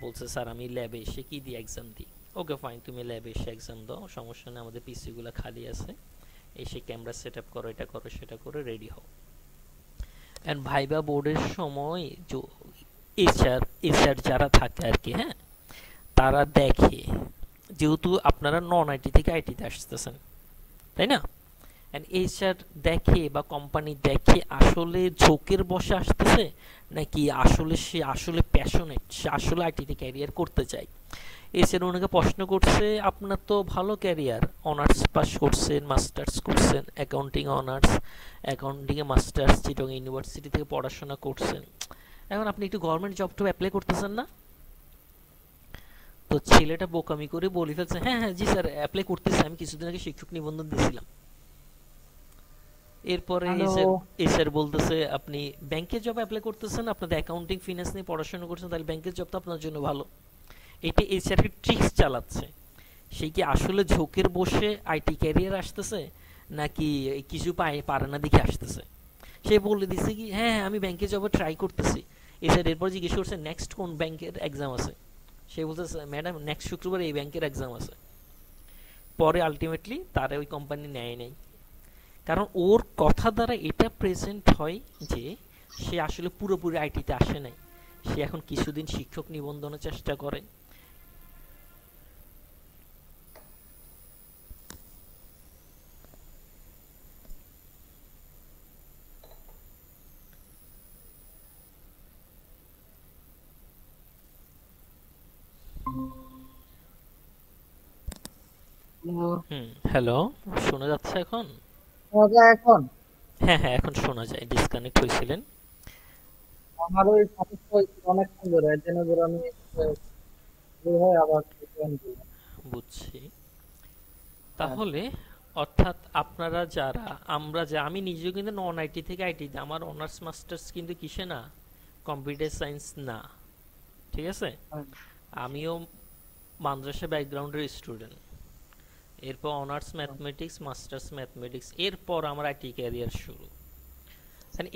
বলছে স্যার আমি ল্যাবে এসে কি দিয়ে এক্সাম দিই। ওকে ফাইন, তুমি ল্যাবে এসে এক্সাম দাও, সমস্যা নেই, আমাদের পিসিগুলো খালি আছে, এসে ক্যামেরা সেট আপ করো, এটা করো সেটা করে রেডি হও। অ্যান্ড ভাইবা বোর্ডের সময় এইচআর এইচআর যারা থাকে আর কি, হ্যাঁ, তারা দেখে যেহেতু আপনারা নন আইটি থেকে আইটিতে আসতেছেন, তাই না? অ্যান্ড এইচআর দেখে বা কোম্পানি দেখে আসলে ঝোঁকের বসে আসতেছে নাকি আসলে সে আসলে প্যাশনেট, সে আসলে আইটিতে ক্যারিয়ার করতে চায়। এছাড়া ওনাকে প্রশ্ন করছে আপনার তো ভালো ক্যারিয়ার, অনার্স পাস করছেন, মাস্টার্স করছেন, অ্যাকাউন্টিং অনার্স, অ্যাকাউন্টিংয়ে মাস্টার্স, চিটং ইউনিভার্সিটি থেকে পড়াশোনা করছেন, এখন আপনি একটু গভর্নমেন্ট জব টব অ্যাপ্লাই করতেছেন না? তো ছেলেটা বোকামি করে বলে ফেলছে হ্যাঁ হ্যাঁ জি স্যার অ্যাপ্লাই করতেছি, আমি কিছুদিন আগে শিক্ষক নিবন্ধন দিয়েছিলাম। এরপরে হ্যালো। এসআর বলতেছে আপনি ব্যাংকের জব অ্যাপ্লাই করতেছেন, আপনাদের অ্যাকাউন্টিং ফিনান্স নিয়ে পড়াশোনা করছেন, তাহলে ব্যাংকের জব তো আপনার জন্য ভালো। এটা এসআর ট্রিক্স চালাচ্ছে। সে কি আসলে ঝোঁকের বসে আইটি ক্যারিয়ার আসতেছে নাকি কিছু পারে না দেখে আসতেছে? সে বলে দিছে কি হ্যাঁ হ্যাঁ আমি ব্যাংকে জবে ট্রাই করতেছি। এসআর এরপর জিজ্ঞেস করছে নেক্সট কোন ব্যাংকের এক্সাম আছে। সে বলতেছে ম্যাডাম নেক্সট শুক্রবার এই ব্যাংকের এক্সাম আছে। পরে আলটিমেটলি তারা ওই কোম্পানি নেয় নাই, কারণ ওর কথা দ্বারা এটা প্রেজেন্ট হয় যে সে আসলে পুরোপুরি আইটিতে আসে নাই, সে এখন কিছুদিন শিক্ষক নিবন্ধনের চেষ্টা করে। হুম, হ্যালো, শোনা যাচ্ছে এখন? মজা এখন। হ্যাঁ হ্যাঁ এখন শোনা যায়, ডিসকানেক্ট হয়েছিলেন। আমার ওই সমস্যা হয়েছিল অনেকক্ষণ ধরে, এর জন্য ধরে আমি বের হয়ে আবার join করলাম। বুঝছি। হ্যাঁ। তাহলে অর্থাৎ আপনারা যারা, আমরা যে, আমি নিজেও কিন্তু নন আইটি থেকে আইটিতে, আমার অনার্স মাস্টার্স কিন্তু কিসে না, কম্পিউটার সায়েন্স না, ঠিক আছে? হ্যাঁ। আমিও মাদ্রাসা ব্যাকগ্রাউন্ডের স্টুডেন্ট, এরপর অনার্স হ্যাঁ। ম্যাথমেটিক্স, মাস্টার্স ম্যাথমেটিক্স, এরপর আমার আইটি ক্যারিয়ার শুরু।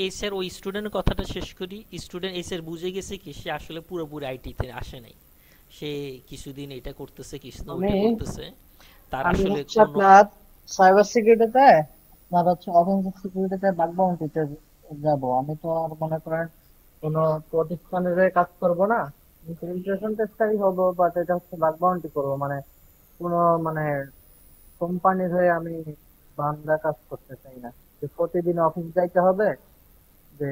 এই স্যার ওই স্টুডেন্টের কথাটা শেষ করি। স্টুডেন্ট এই স্যার বুঝে গেছে কি সে আসলে পুরোপুরি আইটিতে আসে নাই, সে কিছুদিন এটা করতেছে কিছুদিন আমি ওইটা করতেছে, তার আমি আসলে হচ্ছে কোনো। আপনার সাইবার সিকিউরিটিতে, আপনার হচ্ছে অফেন্সিভ সিকিউরিটিতে বাগ বাউন্টিতে যাব। আমি তো আর মনে করেন কোনো প্রতিষ্ঠানের হয়ে কাজ করব না, ইনফিল্ট্রেশন টেস্টারই হবো, বাট এটা হচ্ছে বাগ বাউন্টি করবো, মানে কোনো মানে কোম্পানির হয়ে আমি বান্দা কাজ করতে চাই না, যে প্রতিদিন অফিস যাইতে হবে, যে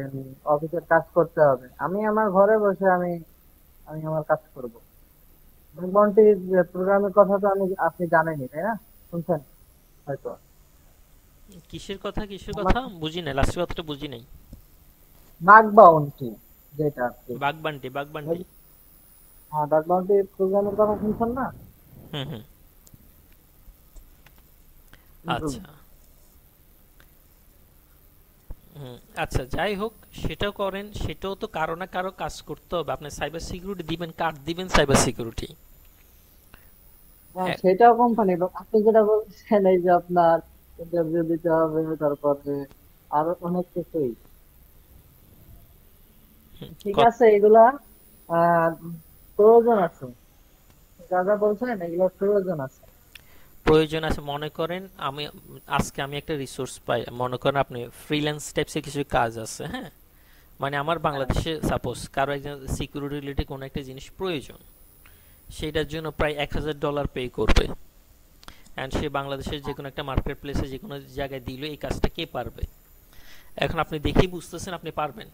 অফিসের কাজ করতে হবে। আমি আমার ঘরে বসে আমি আমি আমার কাজ করব। বাউন্টির প্রোগ্রামের কথা তো আপনি জানেনই, তাই না? শুনছেন হয়তো। কিসের কথা কিসের আমার কথা বুঝি নাই, লাস্টের কথাটা বুঝি নাই। বাগ বাউন্টি যেটা আর কি, বাগবান্টি বাগবান্টি। হ্যাঁ, বাগ বাউন্টি প্রোগ্রামের কথা শুনছেন না? হুম হুম। কিন্তু আচ্ছা। হুম। আচ্ছা যাই হোক, সেটাও করেন, সেটাও তো কারো না কারো কাজ করতে হবে। আপনি সাইবার সিকিউরিটি দিবেন, কার দিবেন সাইবার সিকিউরিটি? হ্যাঁ, সেটাও কোম্পানি। আপনি যেটা বলছেন এই যে আপনার ইন্টারভিউ দিতে হবে, তারপরে আরো অনেক কিছুই, ঠিক আছে, এগুলা আহ প্রয়োজন আছে, যা যা বলছেন এগুলোর প্রয়োজন আছে। প্রয়োজন আছে। মনে করেন আমি আজকে আমি একটা রিসোর্স পাই, মনে করেন আপনি ফ্রিল্যান্স টাইপসের কিছু কাজ আছে, হ্যাঁ, মানে আমার হ্যাঁ। বাংলাদেশে সাপোজ কারো একজন সিকিউরিটি রিলেটেড কোনো একটা জিনিস প্রয়োজন, সেটার জন্য প্রায় $1000 পে করবে, অ্যান্ড সে বাংলাদেশের যে কোনো একটা মার্কেট প্লেসে যে কোনো জায়গায় দিল, এই কাজটা কে পারবে? এখন আপনি দেখেই বুঝতেছেন আপনি পারবেন,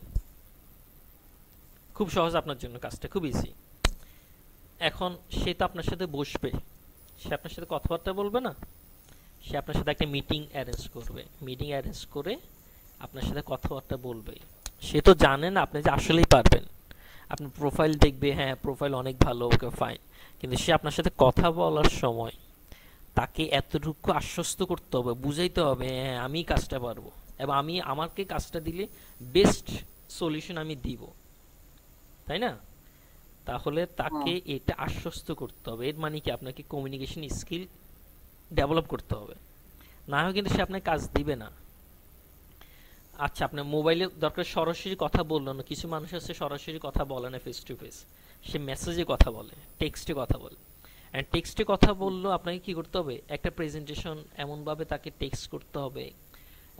খুব সহজ আপনার জন্য, কাজটা খুব ইজি। এখন সে তো আপনার সাথে বসবে, সে আপনার সাথে কথাবার্তা বলবে না, সে আপনার সাথে একটা মিটিং অ্যারেঞ্জ করবে, মিটিং অ্যারেঞ্জ করে আপনার সাথে কথাবার্তা বলবে। সে তো জানে না আপনি যে আসলেই পারবেন, আপনার প্রোফাইল দেখবে, হ্যাঁ প্রোফাইল অনেক ভালো, ওকে ফাইন, কিন্তু সে আপনার সাথে কথা বলার সময় তাকে এতটুকু আশ্বস্ত করতে হবে, বুঝাইতে হবে হ্যাঁ আমি কাজটা পারবো এবং আমি আমাকে কাজটা দিলে বেস্ট সলিউশন আমি দিব, তাই না? তাহলে হ্যাঁ। তাকে এটা আশ্বস্ত করতে হবে। এর মানে কি আপনাকে কমিউনিকেশন স্কিল ডেভেলপ করতে হবে, না হয় কিন্তু সে আপনার কাজ দিবে না। আচ্ছা, আপনার মোবাইলে দরকার সরাসরি কথা বললো না, কিছু মানুষ আছে সরাসরি কথা বলে না ফেস টু ফেস, সে মেসেজে কথা বলে, টেক্সটে কথা বলে। অ্যান্ড টেক্সটে কথা বললেও আপনাকে কি করতে হবে, একটা প্রেজেন্টেশন এমনভাবে তাকে টেক্সট করতে হবে,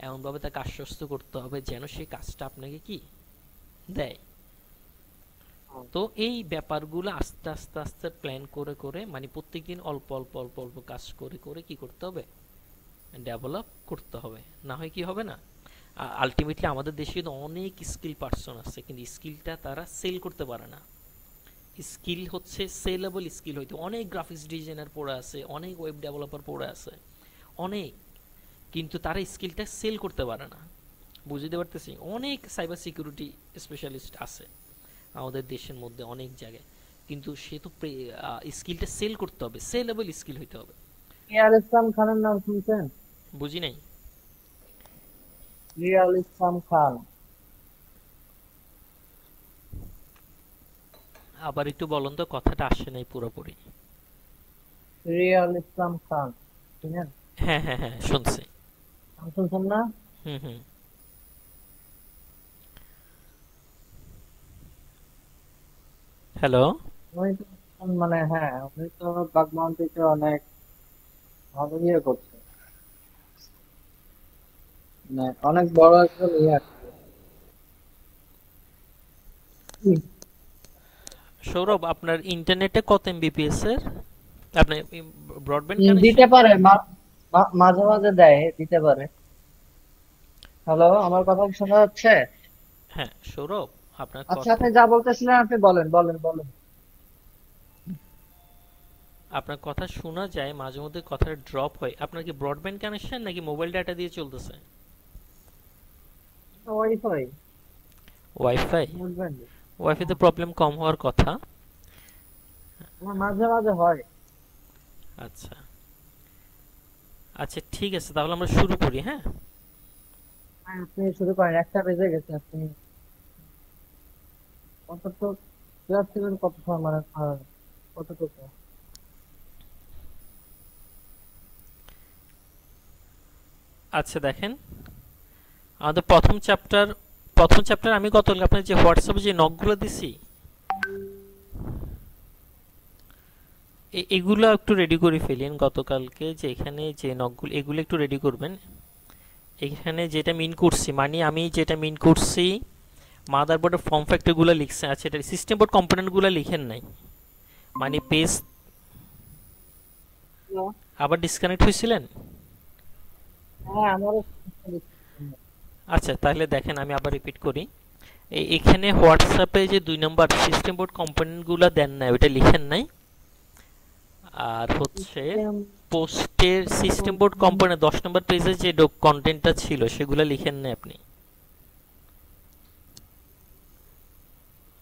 এমনভাবে তাকে আশ্বস্ত করতে হবে যেন সে কাজটা আপনাকে কি দেয়। তো এই ব্যাপারগুলো আস্তে আস্তে আস্তে প্ল্যান করে করে, মানে প্রত্যেকদিন অল্প অল্প অল্প অল্প কাজ করে করে কি করতে হবে, ডেভেলপ করতে হবে। না হয় কি হবে না, আলটিমেটলি আমাদের দেশে কিন্তু অনেক স্কিল পার্সন আছে, কিন্তু স্কিলটা তারা সেল করতে পারে না। স্কিল হচ্ছে সেলেবল স্কিল, হইতে অনেক গ্রাফিক্স ডিজাইনার পড়ে আছে, অনেক ওয়েব ডেভেলপার পড়ে আছে, অনেক, কিন্তু তারা স্কিলটা সেল করতে পারে না। বুঝতে পারতেছি, অনেক সাইবার সিকিউরিটি স্পেশালিস্ট আছে আমাদের দেশের মধ্যে অনেক জায়গায়, কিন্তু সে তো স্কিলটা সেল করতে হবে, সেলেবল স্কিল হইতে হবে। রিয়াল ইসলাম খানের নাম শুনছেন? বুঝি নাই। রিয়াল ইসলাম খান। আবার একটু বলুন তো, কথাটা আসে নাই পুরোপুরি। রিয়াল ইসলাম খান চিনেন? হ্যাঁ হ্যাঁ হ্যাঁ, শুনছি। নাম শুনছেন না? হুম হুম। হ্যালো। উনি তো মানে হ্যাঁ উনি তো বাগমাউন্টিতে অনেক ভালো ইয়ে করছে, মানে অনেক বড় একজন ইয়ে আর কি। সৌরভ, আপনার ইন্টারনেটে কত এমবিপিএস এর, আপনার ব্রডব্যান্ড দিতে কানেকশন? পারে মাঝে মাঝে দেয়, দিতে পারে। হ্যালো, আমার কথা কি শোনা যাচ্ছে? হ্যাঁ সৌরভ, আপনার আচ্ছা, কথা, আপনি যা বলতেছিলেন আপনি বলেন বলেন বলেন। আপনার কথা শোনা যায়, মাঝে মধ্যে কথাটা ড্রপ হয়। আপনার কি ব্রডব্যান্ড কানেকশন নাকি মোবাইল ডাটা দিয়ে চলতেছে? ওয়াইফাই। ওয়াইফাই? বুঝবেন? ওয়াইফাইতে প্রবলেম কম হওয়ার কথা। আমার মাঝে মাঝে হয়। আচ্ছা আচ্ছা, ঠিক আছে, তাহলে আমরা শুরু করি। হ্যাঁ, হ্যাঁ, আপনি শুরু করেন, একটা বেজে গেছে। আপনি কতটুকু ক্লাস ছিলেন, কত সময় মানে কতটুকু? আচ্ছা দেখেন, আমাদের প্রথম চ্যাপ্টার আমি গতকাল আপনার যে হোয়াটসঅ্যাপে যে নকগুলো দিছি, এগুলো একটু রেডি করে ফেলেন গতকালকে, যে এখানে যে নকগুলো এগুলো একটু রেডি করবেন। এখানে যেটা মিন করছি, মানে আমি যেটা মিন করছি, মাদারবোর্ডের ফর্ম ফ্যাক্টরগুলো লিখছে। আচ্ছা, এটা সিস্টেম বোর্ড কম্পোনেন্টগুলো লিখেন নাই, মানে পেজ। আবার ডিসকানেক্ট হয়েছিলেন? হ্যাঁ, আমারও। আচ্ছা, তাহলে দেখেন আমি আবার রিপিট করি। এখানে হোয়াটসঅ্যাপে যে 2 নম্বর সিস্টেম বোর্ড কম্পোনেন্টগুলো দেন নাই, ওটা লিখেন নাই। আর হচ্ছে পোস্টের সিস্টেম বোর্ড কম্পোনেন্ট 10 নম্বর পেজে যে কন্টেন্টটা ছিল সেগুলো লিখেন নাই আপনি।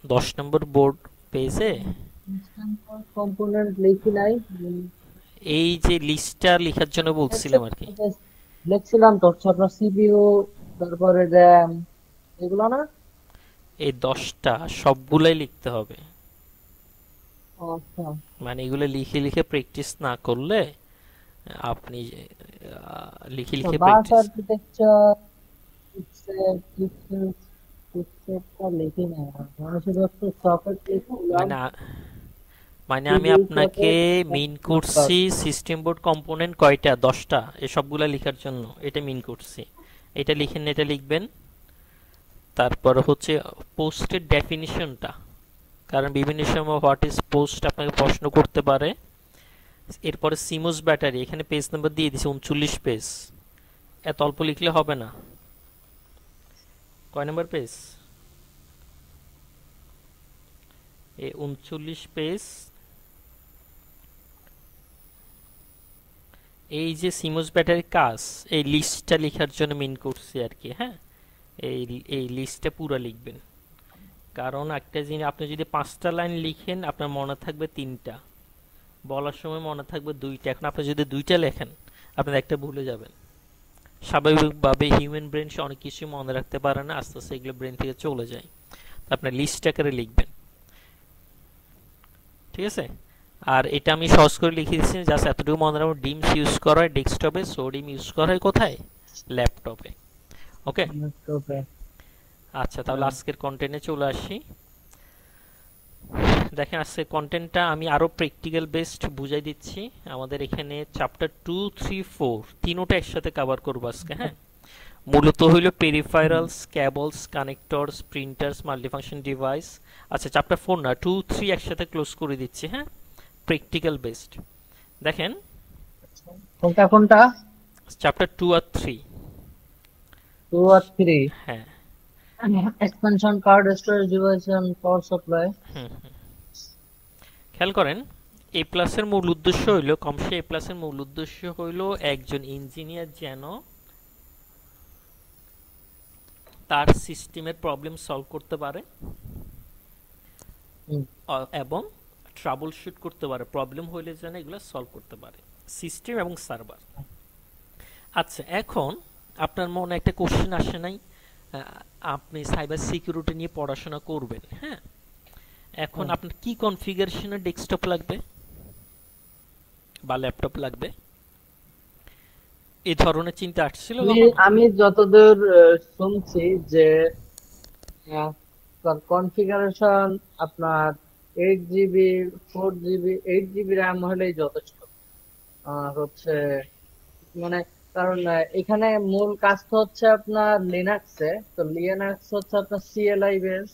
10 নম্বর বোর্ড পেজে কম্পোনেন্ট লিখি নাই। এই যে লিস্টটা লেখার জন্য বলছিলাম আর কি। লিখছিলাম তো, হচ্ছে আপনার সিপিইউ, তারপরে র্যাম, এগুলো না? এই 10টা সবগুলাই লিখতে হবে, আচ্ছা। মানে এগুলো লিখে লিখে প্র্যাকটিস না করলে আপনি লিখে লিখে বাস প্র্যাকটিস, আর্কিটেকচার, চিপসেটটা লিখি নাই, মানে শুধু একটু সকেট লিখছিলাম। মানে মানে আমি সিপিইউ আপনাকে সকেট, মিন করছি সিস্টেম বোর্ড কম্পোনেন্ট কয়টা, 10টা, এই সবগুলা লেখার জন্য এটা মিন করছি। এটা লিখেন, এটা লিখবেন। তারপর হচ্ছে পোস্টের ডেফিনিশনটা, কারণ বিভিন্ন সময় হোয়াট ইজ পোস্ট আপনাকে প্রশ্ন করতে পারে। এরপরে সিমোস ব্যাটারি, এখানে পেজ নাম্বার দিয়ে দিছে 39 পেজ, এত অল্প লিখলে হবে না। কয় নাম্বার পেজ? এই 39 পেজ। এই যে সিমোস ব্যাটারির কাজ, এই লিস্টটা লেখার জন্য মিন করছি আর কি। হ্যাঁ, এই এই লিস্টটা পুরো লিখবেন, কারণ একটা জিনিস আপনি যদি 5টা লাইন লিখেন আপনার মনে থাকবে 3টা, বলার সময় মনে থাকবে 2টা। এখন আপনি যদি 2টা লেখেন আপনি একটা ভুলে যাবেন। স্বাভাবিকভাবে হিউম্যান ব্রেন সে অনেক কিছু মনে রাখতে পারে না, আস্তে আস্তে এগুলো ব্রেন থেকে চলে যায়। আপনার লিস্ট আকারে লিখবেন, ঠিক আছে? আর এটা আমি সহজ করে লিখে দিচ্ছি, জাস্ট এতটুকু মনে রাখবেন, ডিমস ইউজ করা হয় ডেস্কটপে, সোডিয়াম ইউজ করা হয় কোথায়? ল্যাপটপে। ওকে, ওকে। আচ্ছা তাহলে আজকের কন্টেন্টে চলে আসি। দেখেন আজকের কন্টেন্টটা আমি আরো প্র্যাকটিক্যাল বেসড বুঝাই দিচ্ছি। আমাদের এখানে চ্যাপ্টার 2, 3, 4 তিনোটা একসাথে কভার করবো আজকে। হ্যাঁ, মূলত হইল peripherals, cables, connectors, printers, multifunction device. আচ্ছা চ্যাপ্টার 4 না, 2, 3 একসাথে ক্লোজ করে দিচ্ছি। হ্যাঁ, প্র্যাকটিক্যাল বেসড। দেখেন কোনটা কোনটা? চ্যাপ্টার 2 আর 3। 2 আর 3? হ্যাঁ, expansion, card storage device and power supply. Hmm, খেয়াল করেন এ প্লাসের মূল উদ্দেশ্য হইল, কমসে এ প্লাসের মূল উদ্দেশ্য হইল একজন ইঞ্জিনিয়ার যেন তার সিস্টেমের প্রবলেম সলভ করতে পারে এবং ট্রাবল শুট করতে পারে, প্রবলেম হইলে যেন এগুলো সলভ করতে পারে, সিস্টেম এবং সার্ভার। আচ্ছা এখন আপনার মনে একটা কোশ্চেন আসে নাই? আপনি সাইবার সিকিউরিটি নিয়ে পড়াশোনা করবেন, হ্যাঁ, এখন আপনার কি কনফিগারেশনের ডেস্কটপ লাগবে বা ল্যাপটপ লাগবে? এই ধরনের চিন্তা আসছিল কখনো? আমি যতদূর শুনছি যে কনফিগারেশন আপনার 8 জিবি, 4 জিবি, 8 জিবি র্যাম হলেই যথেষ্ট। আর হচ্ছে মানে কারণ এখানে মূল কাজ তো হচ্ছে আপনার লিনাক্সে, তো লিনাক্স হচ্ছে আপনার সিএলআই বেস।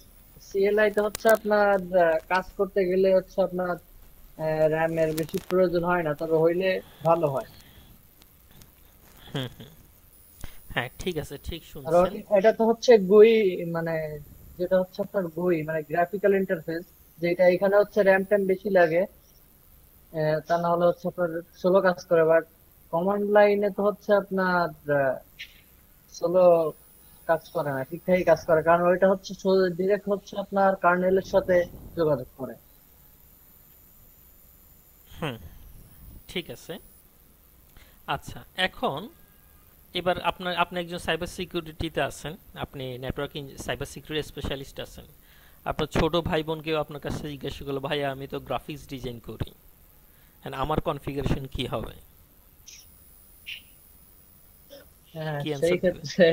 সিএলআই তে হচ্ছে আপনার কাজ করতে গেলে হচ্ছে আপনার র্যামের বেশি প্রয়োজন হয় না, তবে হইলে ভালো হয়। হুম হুম, হ্যাঁ ঠিক আছে, ঠিক কারণ শুনছেন। এটা তো হচ্ছে গুই, মানে যেটা হচ্ছে আপনার গুই মানে গ্রাফিক্যাল ইন্টারফেস, যেটা এখানে হচ্ছে র্যাম ট্যাম বেশি লাগে। তা না হলে হচ্ছে আপনার স্লো কাজ করে, বাট কমান্ড লাইনে তো হচ্ছে আপনার স্লো কাজ করে না, ঠিকঠাকই কাজ করে, কারণ ওইটা হচ্ছে ডিরেক্ট হচ্ছে আপনার কার্নেলের সাথে যোগাযোগ করে। হুম, ঠিক আছে। আচ্ছা এখন এবার আপনি একজন সাইবার সিকিউরিটিতে আছেন, আপনি নেটওয়ার্কিং সাইবার সিকিউরিটি স্পেশালিস্ট আছেন। আপনার ছোট ভাই বোনকেও আপনার কাছে জিজ্ঞাসা করলো, ভাইয়া আমি তো গ্রাফিক্স ডিজাইন করি, আমার কনফিগারেশন কি হবে? হ্যাঁ, কি সেই অ্যান্সার দিবেন? ক্ষেত্রে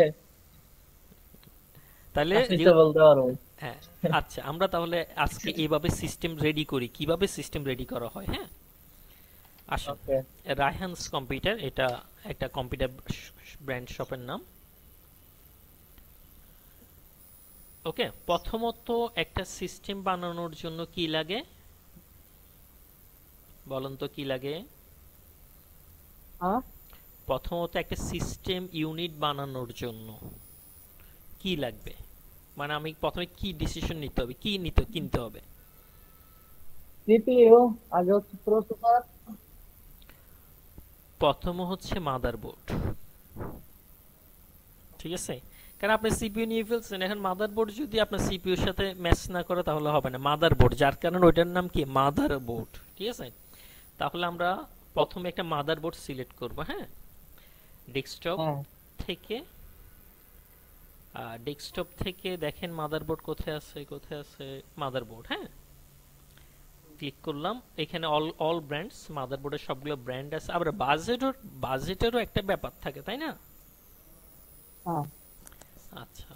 তাহলে আপনি তো বলতে পারবো। হ্যাঁ, আচ্ছা আমরা তাহলে আজকে এইভাবে সিস্টেম রেডি করি, কিভাবে সিস্টেম রেডি করা হয়। হ্যাঁ, আসুন। ওকে। রায়হানস কম্পিউটার, এটা একটা কম্পিউটার ব্র্যান্ড শপের নাম। ওকে, প্রথমত একটা সিস্টেম বানানোর জন্য কি লাগে বলুন তো, কি লাগে? হ্যাঁ, প্রথমত একটা সিস্টেম ইউনিট বানানোর জন্য কি লাগবে, মানে আমি প্রথমে কি ডিসিশন নিতে হবে, কি কিনতে হবে? সিপিইউ, আগে হচ্ছে প্রসেসর। প্রথম হচ্ছে মাদারবোর্ড, ঠিক আছে? কারণ আপনি সিপিইউ নিয়ে ফেলছেন, এখন মাদারবোর্ড যদি আপনার সিপিইউর সাথে ম্যাচ না করে তাহলে হবে না। মাদারবোর্ড, যার কারণে ওইটার নাম কি মাদারবোর্ড, ঠিক আছে? তাহলে আমরা প্রথমে একটা মাদারবোর্ড সিলেক্ট করব। হ্যাঁ, ডেস্কটপ হ্যাঁ, থেকে ডেস্কটপ থেকে দেখেন মাদারবোর্ড কোথায় আছে, কোথায় আছে মাদারবোর্ড। হ্যাঁ, ক্লিক করলাম, এখানে অল অল ব্র্যান্ডস, মাদারবোর্ডের সবগুলো ব্র্যান্ড আছে। আবার বাজেটেরও একটা ব্যাপার থাকে, তাই না? হ্যাঁ। আচ্ছা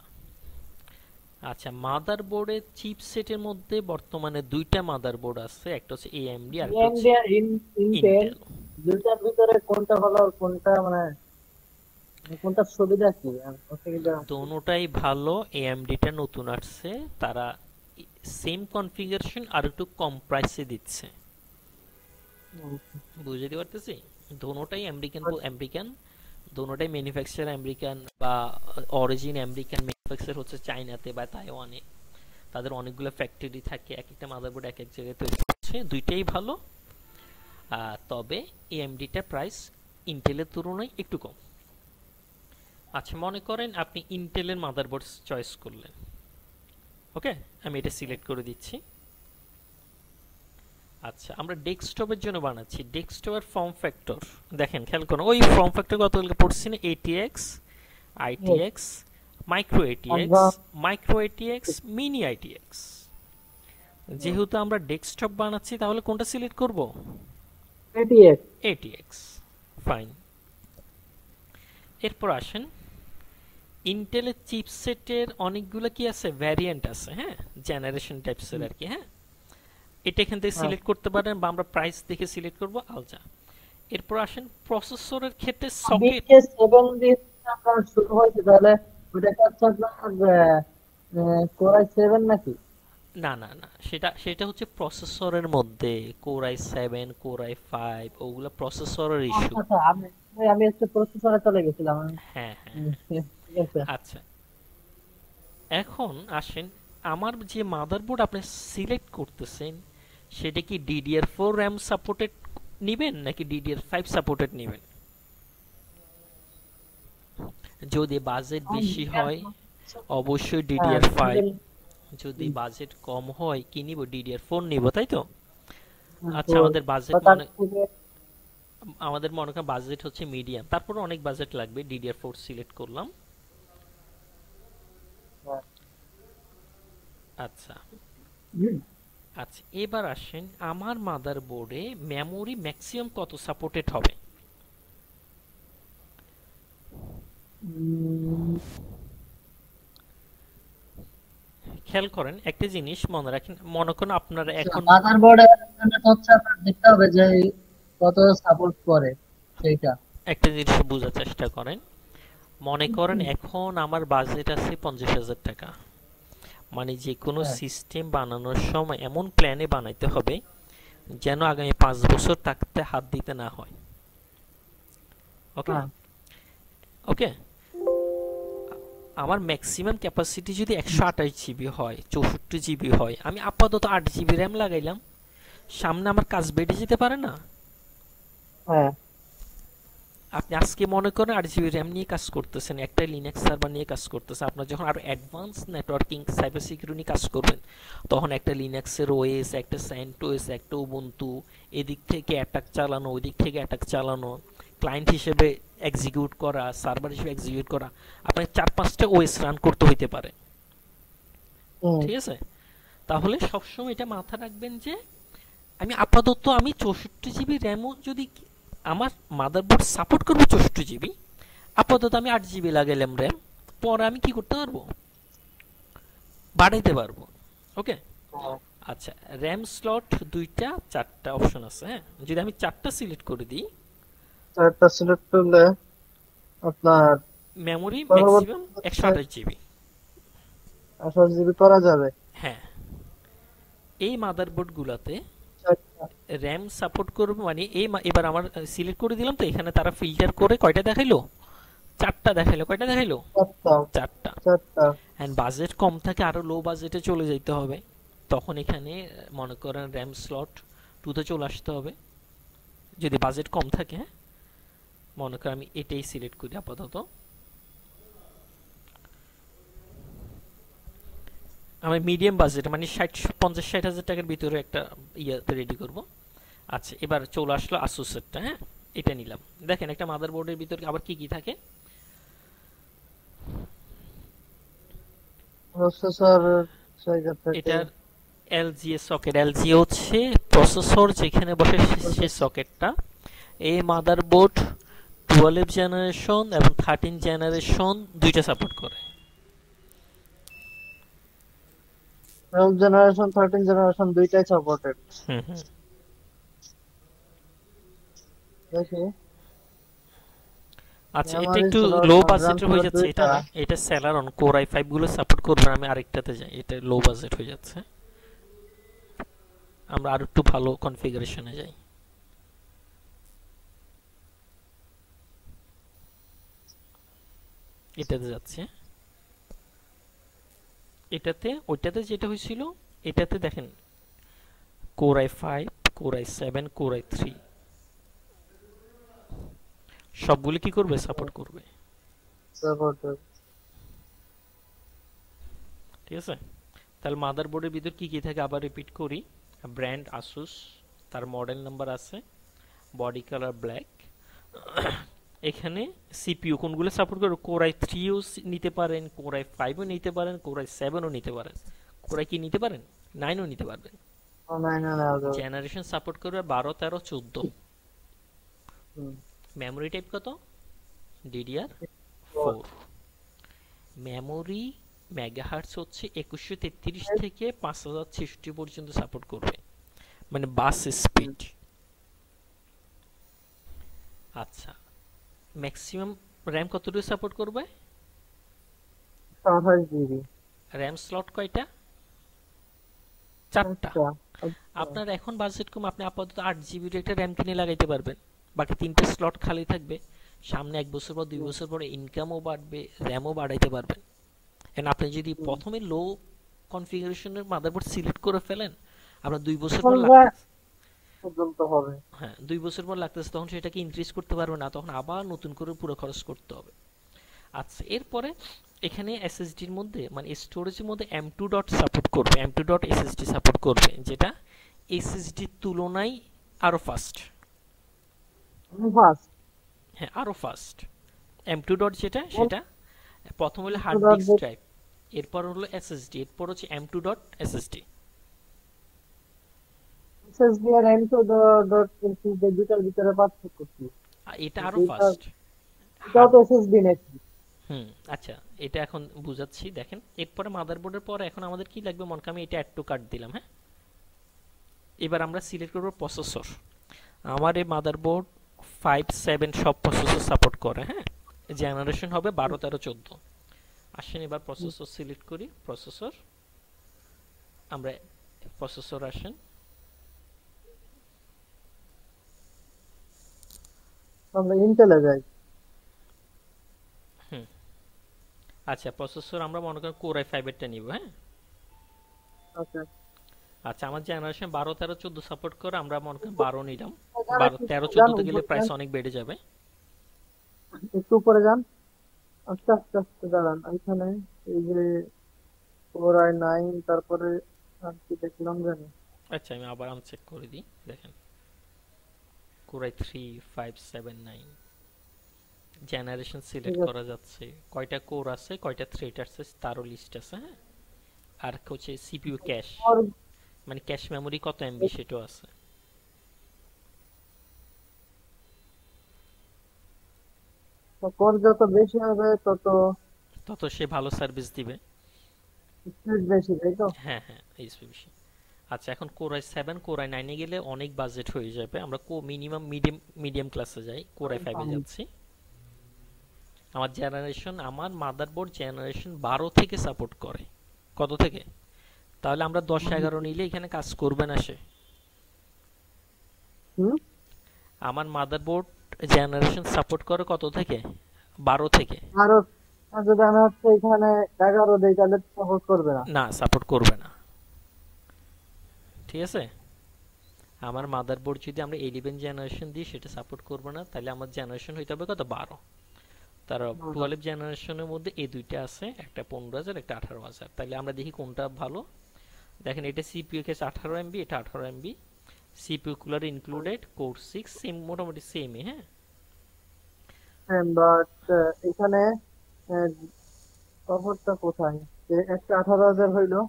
আচ্ছা, মাদারবোর্ডের চিপসেটের মধ্যে বর্তমানে দুইটা মাদারবোর্ড আছে, একটা হচ্ছে এএমডি আর একটা হচ্ছে এএমডি আর ইন্টেল, ইন্টেল। দুইটার ভিতরে কোনটা ভালো আর কোনটা মানে কোনটা সুবিধা কি আর অসুবিধা? দোনোটাই ভালো। এএমডিটা নতুন আসছে, তারা সেম কনফিগারেশন আর একটু কম প্রাইসে দিচ্ছে। বুঝতে পারতেছি, দোনোটাই আমেরিকান আমেরিকান, দোনোটাই ম্যানুফ্যাকচার আমেরিকান বা অরিজিন আমেরিকান, ম্যানুফ্যাকচার হচ্ছে চায়নাতে বা তাইওয়ানে। তাদের অনেকগুলো ফ্যাক্টরি থাকে, এক একটা মাদারবোর্ড এক এক জায়গায় তৈরি করছে। দুইটাই ভালো, তবে এএমডিটা প্রাইস ইন্টেলের তুলনায় একটু কম। আচ্ছা মনে করেন আপনি ইন্টেলের মাদারবোর্ড চয়েস করলেন। ওকে, আমি এটা সিলেক্ট করে দিচ্ছি। আচ্ছা আমরা ডেস্কটপের জন্য বানাচ্ছি, ডেস্কটপের ফর্ম ফ্যাক্টর দেখেন, খেয়াল করুন ওই ফর্ম ফ্যাক্টর কতগুলো পড়ছি না, ATX, ITX, micro ATX, micro ATX, mini ITX. যেহেতু আমরা ডেস্কটপ বানাচ্ছি তাহলে কোনটা সিলেক্ট করব? এটিএক্স। ATX, fine. এরপর আসেন ইন্টেলের চিপসেটের অনেকগুলো কি আছে, ভ্যারিয়েন্ট আছে, হ্যাঁ, জেনারেশন টাইপসের আর কি। হ্যাঁ, এটা এখান থেকে সিলেক্ট করতে পারেন বা আমরা প্রাইস দেখে সিলেক্ট করব আলজা। এরপর আসেন প্রসেসরের ক্ষেত্রে সকেট। বিকে 7 দিয়ে আপনার শুরু হয়েছে, তাহলে ওটা কি হচ্ছে আপনার কোরাই 7 নাকি? না না না, সেটা সেটা হচ্ছে প্রসেসরের মধ্যে কোর i7 কোর i5 ওগুলা প্রসেসরের ইস্যু। আচ্ছা আচ্ছা, আমি আমি একটু প্রসেসরে চলে গেছিলাম হ্যাঁ হ্যাঁ, ঠিক আছে। আচ্ছা এখন আসেন, আমার যে মাদারবোর্ড আপনি সিলেক্ট করতেছেন সেটা কি DDR4 র্যাম সাপোর্টেড নেবেন নাকি DDR5 সাপোর্টেড নেবেন? যদি বাজেট বেশি হয় অবশ্যই হ্যাঁ DDR5, যদি বাজেট কম হয় কি নিব, DDR4 নিব, তাই তো? আচ্ছা আমাদের বাজেট তার মনে, থেকে আমাদের মনে করেন বাজেট হচ্ছে মিডিয়াম, তারপরে অনেক বাজেট লাগবে, DDR4 সিলেক্ট করলাম। আচ্ছা আচ্ছা, এবার আসেন আমার মাদারবোর্ডে মেমোরি ম্যাক্সিমাম কত সাপোর্টেড হবে। খেয়াল করেন একটা জিনিস মনে রাখেন, মনে করেন আপনারা এখন মাদারবোর্ডের হচ্ছে আপনার দেখতে হবে যে কত সাপোর্ট করে সেইটা। একটা জিনিস বোঝার চেষ্টা করেন, মনে করেন এখন আমার বাজেট আছে 50,000 টাকা, মানে যে কোনো হ্যাঁ সিস্টেম বানানোর সময় এমন প্ল্যানে বানাইতে হবে যেন আগামী 5 বছর তাকতে হাত দিতে না হয়। ওকে হ্যাঁ ওকে, আমার ম্যাক্সিমাম ক্যাপাসিটি যদি 128 জিবি হয়, 64 জিবি হয়, আমি আপাতত 8 জিবি র্যাম লাগাইলাম, সামনে আমার কাজ বেড়ে যেতে পারে না? হ্যাঁ আপনি আজকে মনে করেন 8 জিবি র্যাম নিয়ে কাজ করতেছেন, একটা লিনাক্স সার্ভার নিয়ে কাজ করতেছেন, আপনার যখন আরো অ্যাডভান্স নেটওয়ার্কিং সাইবার সিকিউরিটি নিয়ে কাজ করবেন, তখন একটা লিনাক্সের ওএস, একটা স্যান্টোস, একটা উবুন্টু, এদিক থেকে অ্যাটাক চালানো, ওই দিক থেকে অ্যাটাক চালানো, ক্লায়েন্ট হিসেবে এক্সিকিউট করা, সার্ভার হিসেবে এক্সিকিউট করা, আপনাকে 4-5টা ওএস রান করতে হইতে পারে। ঠিক আছে, তাহলে সবসময় এটা মাথা রাখবেন যে আমি আপাতত আমি 64 জিবি র্যামও যদি আমার মাদারবোর্ড সাপোর্ট করবে 64 জিবি, আপাতত আমি 8 জিবি লাগাইলাম র্যাম, পরে আমি কি করতে পারবো, বাড়াইতে পারবো। ওকে, আচ্ছা র্যাম স্লট 2টা 4টা অপশন আছে, হ্যাঁ, যদি আমি 4টা সিলেক্ট করে দিই, চারটা সিলেক্ট করলে আপনার মেমোরি পরবর্তী ম্যাক্সিমাম 128 জিবি। 28 জিবি করা যাবে। হ্যাঁ, এই মাদারবোর্ড গুলাতে চারটা র্যাম সাপোর্ট করবে, মানে এই এবার আমার সিলেক্ট করে দিলাম তো, এখানে তারা ফিল্টার করে কয়টা দেখাইলো, 4টা দেখাইলো। কয়টা দেখাইলো? চারটা 4টা। চারটা এন্ড বাজেট কম থাকে আরো লো বাজেটে চলে যেতে হবে, তখন এখানে মনে করেন র্যাম স্লট 2তে চলে আসতে হবে যদি বাজেট কম থাকে। হ্যাঁ, মনে করেন আমি এটাই সিলেক্ট করি আপাতত, আমি মিডিয়াম বাজেট মানে 50-60 হাজার টাকার ভিতরে একটা ইয়াতে রেডি করব। আচ্ছা এবার চলে আসলো আসুসেরটা, হ্যাঁ, এটা নিলাম। দেখেন একটা মাদারবোর্ডের ভিতরে আবার কি কি থাকে, প্রসেসর জায়গা থেকে এটার এলজিএ সকেট, এলজি হচ্ছে প্রসেসর যেখানে বসে সে সকেটটা। এই মাদারবোর্ড 12 জেনারেশন এবং 13 জেনারেশন দুইটা সাপোর্ট করে। 12 জেনারেশন 13 জেনারেশন দুইটাই সাপোর্টেড। হুম হুম, দেখি আচ্ছা এটা মেমোরি একটু স্লট লো আর র্যাম বাজেটের হয়ে স্লট যাচ্ছে, এটা দুইটা। না, এটা সেলারন কোর i5 গুলো সাপোর্ট করবে না, আমি আরেকটাতে যাই, এটা লো বাজেট হয়ে যাচ্ছে, আমরা আর একটু ভালো কনফিগারেশনে যাই, এটাতে যাচ্ছে। এটাতে ওইটাতে যেটা হয়েছিল, এটাতে দেখেন core i5 core i7 core i3 সবগুলো কি করবে, সাপোর্ট করবে। সাপোর্টেড। ঠিক আছে, তাহলে মাদারবোর্ডের ভিতর কি কি থাকে আবার রিপিট করি, ব্র্যান্ড আসুস, তার মডেল নাম্বার আছে, বডি কালার ব্ল্যাক, এখানে সিপিইউ কোনগুলো সাপোর্ট করে, কোর i3ও নিতে পারেন, কোর i5ও নিতে পারেন, কোর i7ও নিতে পারেন, কোর i কি নিতে পারেন, 9ও নিতে পারবেন। নাই না না যাবে। জেনারেশন সাপোর্ট করবে 12 13 14। মেমোরি টাইপ কত, DDR4। মেমোরি মেগাহার্টজ হচ্ছে 2133 থেকে 5066 পর্যন্ত সাপোর্ট করবে, মানে বাস স্পিড। আচ্ছা, ম্যাক্সিমাম র্যাম কতটুকু সাপোর্ট করবে? 28 জিবি। র্যাম স্লট কয়টা? 4টা। আচ্ছা। আপনার এখন বাজেট কম, আপনি আপাতত 8 জিবির একটা র্যাম কিনে লাগাইতে পারবেন, বাকি 3টা স্লট খালি থাকবে। সামনে 1 বছর পর 2 বছর পরে ইনকামও বাড়বে, র্যামও বাড়াইতে পারবেন। এন্ড আপনি যদি প্রথমে লো কনফিগারেশনের মাদারবোর্ড সিলেক্ট করে ফেলেন, আপনার 2 বছর পর পর্যন্ত হবে। হ্যাঁ 2 বছর পর লাগতেছে, তখন সেটাকে ইনক্রিজ করতে পারবে না, তখন আবার নতুন করে পুরো খরচ করতে হবে। আচ্ছা, এরপরে এখানে এসএসডির মধ্যে মানে স্টোরেজের মধ্যে M2 ডট সাপোর্ট করবে, M2 ডট এসএসডি সাপোর্ট করবে, যেটা এসএসডির তুলনায় আরো ফাস্ট। ফাস্ট। হ্যাঁ আরো ফাস্ট। M2 ডট যেটা সেটা প্রথম হলো হার্ড ডট ডিস্ক ড্রাইভ, এরপর হলো এসএসডি, এরপর হচ্ছে M2 ডট এসএসডি। এসএসডি আর M2 ডট এসএসডি দুটার ভিতরে পার্থক্য কি? এটা আরো ফাস্ট। এটাও তো এসএসডি নাকি? আচ্ছা, এটা এখন বুঝাচ্ছি দেখেন। এরপরে মাদারবোর্ডের পরে এখন আমাদের কি লাগবে, মনে করেন আমি এটা অ্যাড টু কার্ট দিলাম। হ্যাঁ, এবার আমরা সিলেক্ট করব প্রসেসর। আমার এই মাদারবোর্ড 5 7 সব প্রসেসর সাপোর্ট করে। হ্যাঁ, জেনারেশন হবে 12 13 14। আসেন এবার প্রসেসর সিলেক্ট করি। প্রসেসর, আমরা প্রসেসর আসেন। আমরা ইন্টেলে যাই। আচ্ছা, প্রসেসর আমরা মনে করেন কোর i5 এরটা নিব। হ্যাঁ, ওকে। আচ্ছা, আমার জেনারেশন 12 13 14 সাপোর্ট করে, আমরা মনে করেন 12 নিলাম। 12 13 14 তে গেলে প্রাইস অনেক বেড়ে যাবে। একটু উপরে যান। আস্তে আস্তে আস্তে দাঁড়ান। এখানে এই যে 4i9, তারপরে আর কি দেখলাম জানি। আচ্ছা, আমি আবার আনচেক করে দিই। দেখেন কোর i3 579 জেনারেশন সিলেক্ট করা যাচ্ছে, কয়টা কোর আছে, কয়টা থ্রেড আছে তারও লিস্ট আছে। হ্যাঁ, আর হচ্ছে সিপিইউ ক্যাশ, মানে ক্যাশ মেমরি কত এমবি সেটাও আছে। কোর যত বেশি হবে তত তত সে ভালো সার্ভিস দিবে। স্পিড বেশি, তাই তো? হ্যাঁ হ্যাঁ, এইচপি বেশি। আচ্ছা, এখন কোর i7 কোর i9 এ গেলে অনেক বাজেট হয়ে যাবে, আমরা মিনিমাম মিডিয়াম ক্লাসে যাই, কোর i5 এ যাচ্ছি। আমার জেনারেশন, আমার মাদারবোর্ড জেনারেশন 12 থেকে সাপোর্ট করে। কত থেকে? তাহলে আমরা 10 11 নিলে এখানে কাজ করবে না সে। আমার মাদারবোর্ড জেনারেশন সাপোর্ট করে কত থেকে? 12 থেকে। আরো যদি আমি হচ্ছে এখানে 11 দেই তাহলে সাপোর্ট করবে না? না, সাপোর্ট করবে না। ঠিক আছে, আমার মাদারবোর্ড যদি আমরা 11 জেনারেশন দিই সেটা সাপোর্ট করবে না, তাহলে আমার জেনারেশন হইতে হবে কত? 12। তার 12 জেনারেশনের মধ্যে এই দুইটা আছে, একটা 15,000 একটা 18,000। তাহলে আমরা দেখি কোনটা ভালো। দেখেন এটা সিপিইউ কেস 18 এমবি, এটা 18 MB, CPU cooler included, core 6 same, মোটামুটি সেমই। হ্যাঁ, বাট এখানে তফাৎটা কোথায়? যে একটা 18,000 হইলো,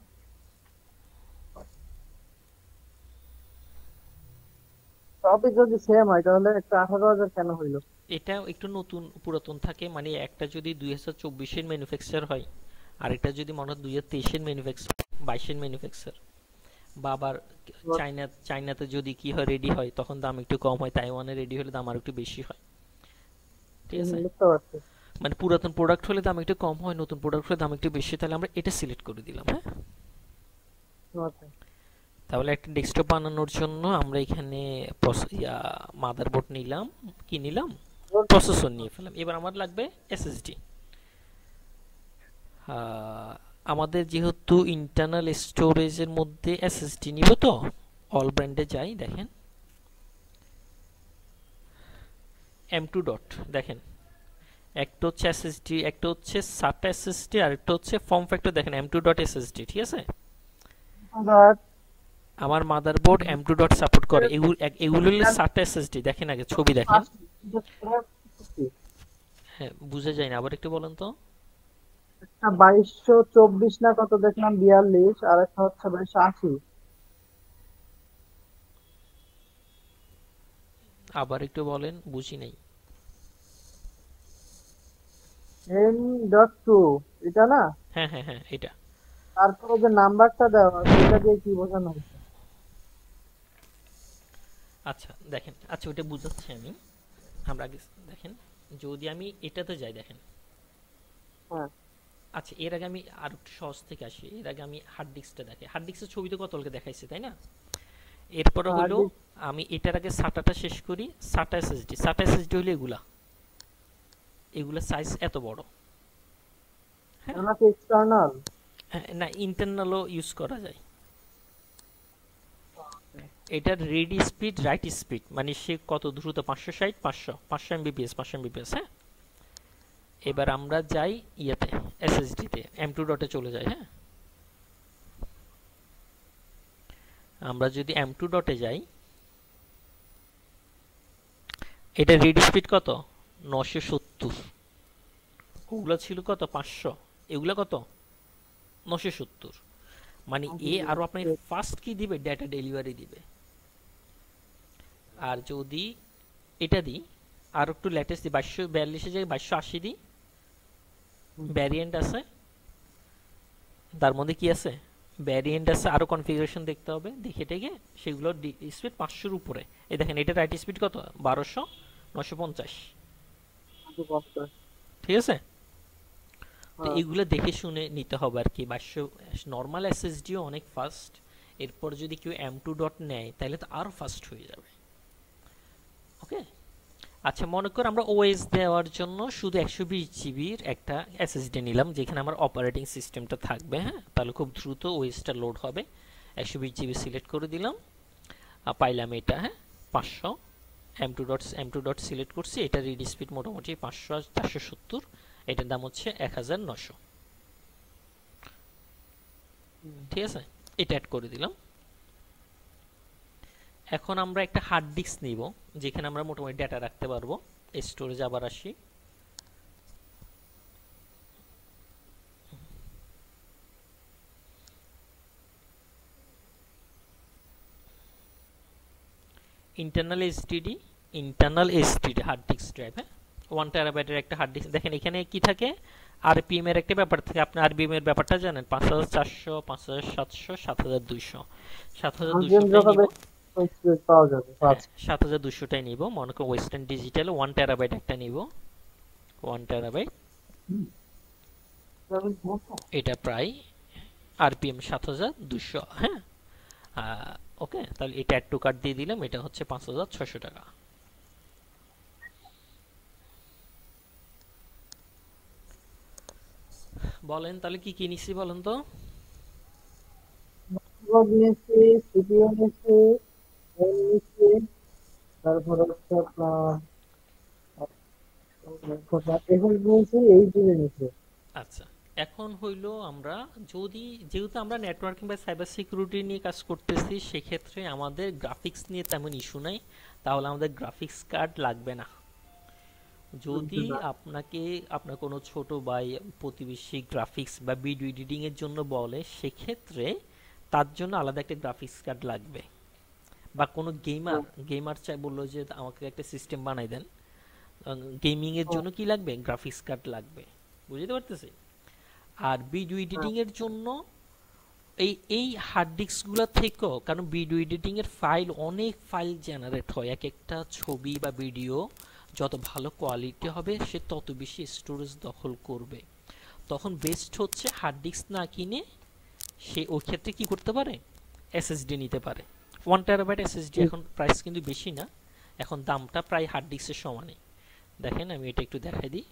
সবই যদি সেম হয় তাহলে একটা 18,000 কেন হইলো? এটা একটু নতুন পুরাতন থাকে, মানে একটা যদি 2024 এর ম্যানুফ্যাকচার হয়, আর এটা যদি মনে হয় 2023 এর ম্যানুফ্যাকচার, 22 এর ম্যানুফ্যাকচার, বা আবার চাইনাতে যদি কি হয় রেডি হয় তখন দাম একটু কম হয়, তাইওয়ানে রেডি হলে দাম আর একটু বেশি হয়। ঠিক আছে, বুঝতে পারছি। মানে পুরাতন প্রোডাক্ট হলে দাম একটু কম হয়, নতুন প্রোডাক্ট হলে দাম একটু বেশি। তাহলে আমরা এটা সিলেক্ট করে দিলাম। হ্যাঁ, তাহলে একটা ডেস্কটপ বানানোর জন্য আমরা এখানে মাদারবোর্ড নিলাম, কি নিলাম, প্রসেসর নিয়ে ফেলাম। এবার আমার লাগবে এসএসডি। আমাদের যেহেতু ইন্টারনাল স্টোরেজের মধ্যে এসএসডি নিব, তো অল ব্র্যান্ডে যাই। দেখেন M2 ডট, দেখেন একটা হচ্ছে এসএসডি, একটা হচ্ছে SATA এসএসডি, আর একটা হচ্ছে ফর্ম ফ্যাক্টর। দেখেন M2 ডট এসএসডি। ঠিক আছে, আমার মাদারবোর্ড M2 ডট সাপোর্ট করে। এগুলো হলো SATA এসএসডি। দেখেন আগে ছবি দেখেন। হ্যাঁ, বুঝে যায় না, আবার একটু বলেন তো। একটা 2224 না কত দেখলাম, 42, আর একটা হচ্ছে 2280। আবার একটু বলেন, বুঝি নাই। M.2 এটা না? হ্যাঁ হ্যাঁ হ্যাঁ এটা। তারপরে যে নাম্বারটা দেওয়া আছে এটা দিয়ে কি বোঝানো হচ্ছে? আচ্ছা দেখেন, আচ্ছা ওটা বুঝাচ্ছি আমি। আমরা আগে দেখেন, যদি আমি এটাতে যাই দেখেন। হ্যাঁ, আচ্ছা এর আগে আমি আর একটু সহজ থেকে আসি, এর আগে আমি হার্ড ডিস্কটা দেখি, হার্ড ডিস্কের ছবি তো কতলকে দেখাইছি তাই না? এরপরে হার্ড হলো ডিস্ক। আমি এটার আগে সাটাটা শেষ করি। সাটা এসএসডি, সাটা এসএসডি হলো এগুলা, এগুলা সাইজ এত বড়। হ্যাঁ, এগুলো কি এক্সটার্নাল? হ্যাঁ, না ইন্টারনালও ইউজ করা যায়। এটার রিড স্পিড রাইট স্পিড মানে সে কত দ্রুত, 560 500 500 এমবিপিএস 500 এমবিপিএস। হ্যাঁ, এবার আমরা যাই ইয়েতে, এসএসডি তে M2 ডটে চলে যাই। হ্যাঁ, আমরা যদি M2 ডটে যাই, এটা রিড স্পিড কত 970, ওগুলো ছিল কত 500, এগুলো কত 970। মানে এ আরো আপনার ফাস্ট কি দিবে, ডেটা ডেলিভারি দিবে। আর যদি এটা দিই আর একটু লেটেস্ট দিই, 2242 জায়গায় 2280 দিই, ভ্যারিয়েন্ট আছে তার মধ্যে, কি আছে ভ্যারিয়েন্ট আছে, আরো কনফিগারেশন দেখতে হবে, দেখে টেকে সেগুলো স্পিড 500-র উপরে। এই দেখেন এটা রাইট স্পিড কত 1200 950। ঠিক আছে, তো হ্যাঁ, এগুলো দেখে শুনে নিতে হবে আর কি। 2200 নর্মাল এসএসডিও অনেক ফাস্ট, এরপর যদি কেউ M2 ডট নেয় তাহলে তো আরো ফাস্ট হয়ে যাবে। ওকে, আচ্ছা মনে কর আমরা ওএস দেওয়ার জন্য শুধু 120 জিবির একটা এসএসডি নিলাম, যেখানে আমার অপারেটিং সিস্টেমটা থাকবে। হ্যাঁ, তাহলে খুব দ্রুত ওএসটা লোড হবে। 120 জিবি সিলেক্ট করে দিলাম, পাইলাম এটা। হ্যাঁ, 500 M2 ডট সিলেক্ট করছি, এটা রিড স্পিড মোটামুটি 500 আর 470, এটার দাম হচ্ছে 1900। ঠিক আছে, এটা অ্যাড করে দিলাম। এখন আমরা একটা হার্ড ডিস্ক নিব, যেখানে আমরা মোটামুটি ডেটা রাখতে পারবো। স্টোরেজ আবার আসি, internal STD hard disk drive. হ্যাঁ, 1 টেরাবাইটের একটা হার্ড ডিস্ক। দেখেন এখানে কি থাকে, আরপিএম এর একটা ব্যাপার থাকে। আপনি আরপিএম এর ব্যাপারটা জানেন, 5400 5700 7200। 7200টাই নিব। পাওয়া যাবে হ্যাঁ, ফার্স্ট। 7200টাই নিব। মনে করুন ওয়েস্টার্ন ডিজিটাল 1 টেরাবাইট একটা নিব, 1 টেরাবাইট। এটা প্রায় আরপিএম 7200। হ্যাঁ, ওকে, তাহলে এটা অ্যাড টু কার্ট দিয়ে দিলাম, এটা হচ্ছে 5600 টাকা। বলেন তাহলে কি কি নিছি বলেন তো? নিয়েছি, সিপিইউ নিয়েছি, RAM নিয়েছি, তারপর হচ্ছে আপনার এখন নিয়েছি, এই জিবি নিয়েছি। আচ্ছা, এখন হইল আমরা যদি, যেহেতু আমরা নেটওয়ার্কিং বা সাইবার সিকিউরিটি নিয়ে কাজ করতেছি, সেক্ষেত্রে আমাদের গ্রাফিক্স নিয়ে তেমন ইস্যু নাই, তাহলে আমাদের গ্রাফিক্স কার্ড লাগবে না। যদি আপনাকে আপনার কোনো ছোট ভাই প্রতিবেশী গ্রাফিক্স বা ভিডিও এডিটিং এর জন্য বলে, সেক্ষেত্রে তার জন্য আলাদা একটা গ্রাফিক্স কার্ড লাগবে। বা কোনো গেমার চাই, বললো যে আমাকে একটা সিস্টেম বানাই দেন, গেমিং এর জন্য কি লাগবে, গ্রাফিক্স কার্ড লাগবে। বুঝতে পারতেছি। আর ভিডিও এডিটিং এর জন্য এই এই হার্ড ডিস্কগুলো থেকেও, কারণ ভিডিও এডিটিং এর ফাইল, অনেক ফাইল জেনারেট হয়, এক একটা ছবি বা ভিডিও যত ভালো কোয়ালিটি হবে সে তত বেশি স্টোরেজ দখল করবে। তখন বেস্ট হচ্ছে হার্ড ডিস্ক না কিনে সে ওই ক্ষেত্রে কি করতে পারে, এসএসডি নিতে পারে। 1 টেরাবাইট এসএসডি এখন প্রাইস কিন্তু বেশি না, এখন দামটা প্রায় হার্ড ডিস্কের সমানই। দেখেন আমি এটা একটু দেখাই দিই,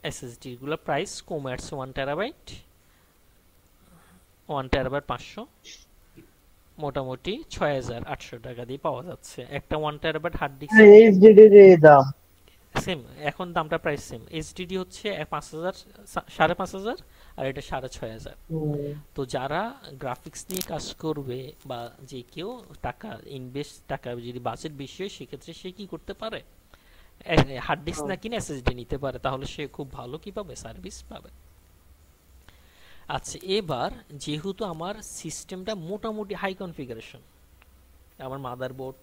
এসএসডি গুলো প্রাইস কমে আসছে। 1 টেরাবাইট 500, মোটামুটি 6800 টাকা দিয়ে পাওয়া যাচ্ছে একটা 1 টেরাবাইট হার্ড ডিস্ক। এইচডিডি এর দাম সেম, এখন দামটা প্রাইস সেম। এইচডিডি হচ্ছে 5000 5500, আর এটা 6500। তো যারা গ্রাফিক্স নিয়ে কাজ করবে বা যে কেউ টাকা যদি বাজেট বেশি হয়, সেক্ষেত্রে সে কি করতে পারে, হার্ড ডিস্ক না কিনে এসএসডি নিতে পারে, তাহলে সে খুব ভালো কি পাবে, সার্ভিস পাবে। আচ্ছা, এবার যেহেতু আমার সিস্টেমটা মোটামুটি হাই কনফিগারেশন, আমার মাদারবোর্ড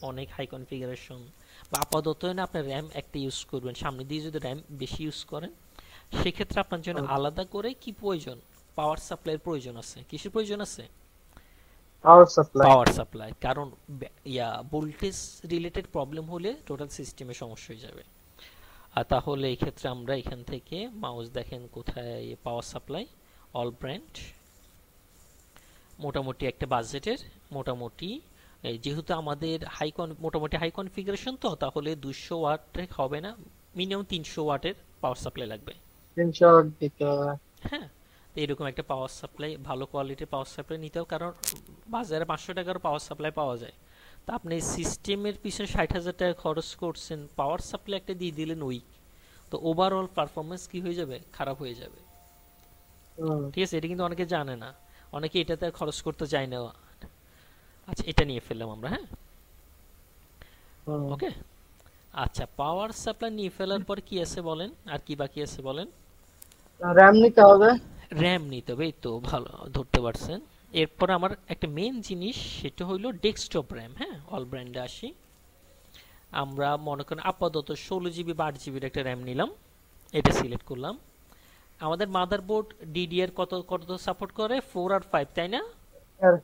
অনেক হাই কনফিগারেশন, বা আপাতত না আপনার র্যাম একটা ইউজ করবেন, সামনে দিয়ে যদি র্যাম বেশি ইউজ করেন সেক্ষেত্রে আপনার জন্য আলাদা করে কি প্রয়োজন, পাওয়ার সাপ্লাইয়ের প্রয়োজন আছে। কিসের প্রয়োজন আছে? Power supply. পাওয়ার সাপ্লাই, কারণ ভোল্টেজ রিলেটেড প্রবলেম হলে টোটাল সিস্টেমে সমস্যা হয়ে যাবে। আর তাহলে এই ক্ষেত্রে আমরা এখান থেকে মাউস দেখেন কোথায়, পাওয়ার সাপ্লাই, অল ব্র্যান্ড, মোটামুটি একটা বাজেটের, মোটামুটি যেহেতু আমাদের মোটামুটি হাই কনফিগারেশন, তো তাহলে 200 ওয়াট হবে না, মিনিমাম 300 ওয়াটের পাওয়ার সাপ্লাই লাগবে। 300 ওয়াট দিতে হবে। হ্যাঁ, তো এরকম একটা পাওয়ার সাপ্লাই, ভালো কোয়ালিটির পাওয়ার সাপ্লাই নিতে হবে, কারণ বাজারে 500 টাকার পাওয়ার সাপ্লাই পাওয়া যায়। তা আপনি সিস্টেমের পিছনে 60,000 টাকা খরচ করছেন, পাওয়ার সাপ্লাই একটা দিয়ে দিলেন উইক, তো ওভারঅল পারফরমেন্স কি হয়ে যাবে, খারাপ হয়ে যাবে। ঠিক আছে, এটা কিন্তু অনেকে জানে না, অনেকে এটাতে খরচ করতে চায় না। আচ্ছা, এটা নিয়ে ফেললাম আমরা। হ্যাঁ, ওকে। আচ্ছা, পাওয়ার সাপ্লাই নিয়ে ফেলার পর কি আছে বলেন, আর কি বাকি আছে বলেন? র্যাম নিতে হবে। র্যাম নিতে হবে, এই তো ভালো ধরতে পারছেন। এরপর আমার একটা মেন জিনিস, সেটা হইলো ডেস্কটপ র্যাম। হ্যাঁ, অল ব্র্যান্ডে আসি। আমরা মনে করেন আপাতত 16 জিবি বা 8 জিবির একটা র্যাম নিলাম, এটা সিলেক্ট করলাম। আমাদের মাদারবোর্ড ডিডিআর কত কত সাপোর্ট করে, 4 আর 5, তাই না?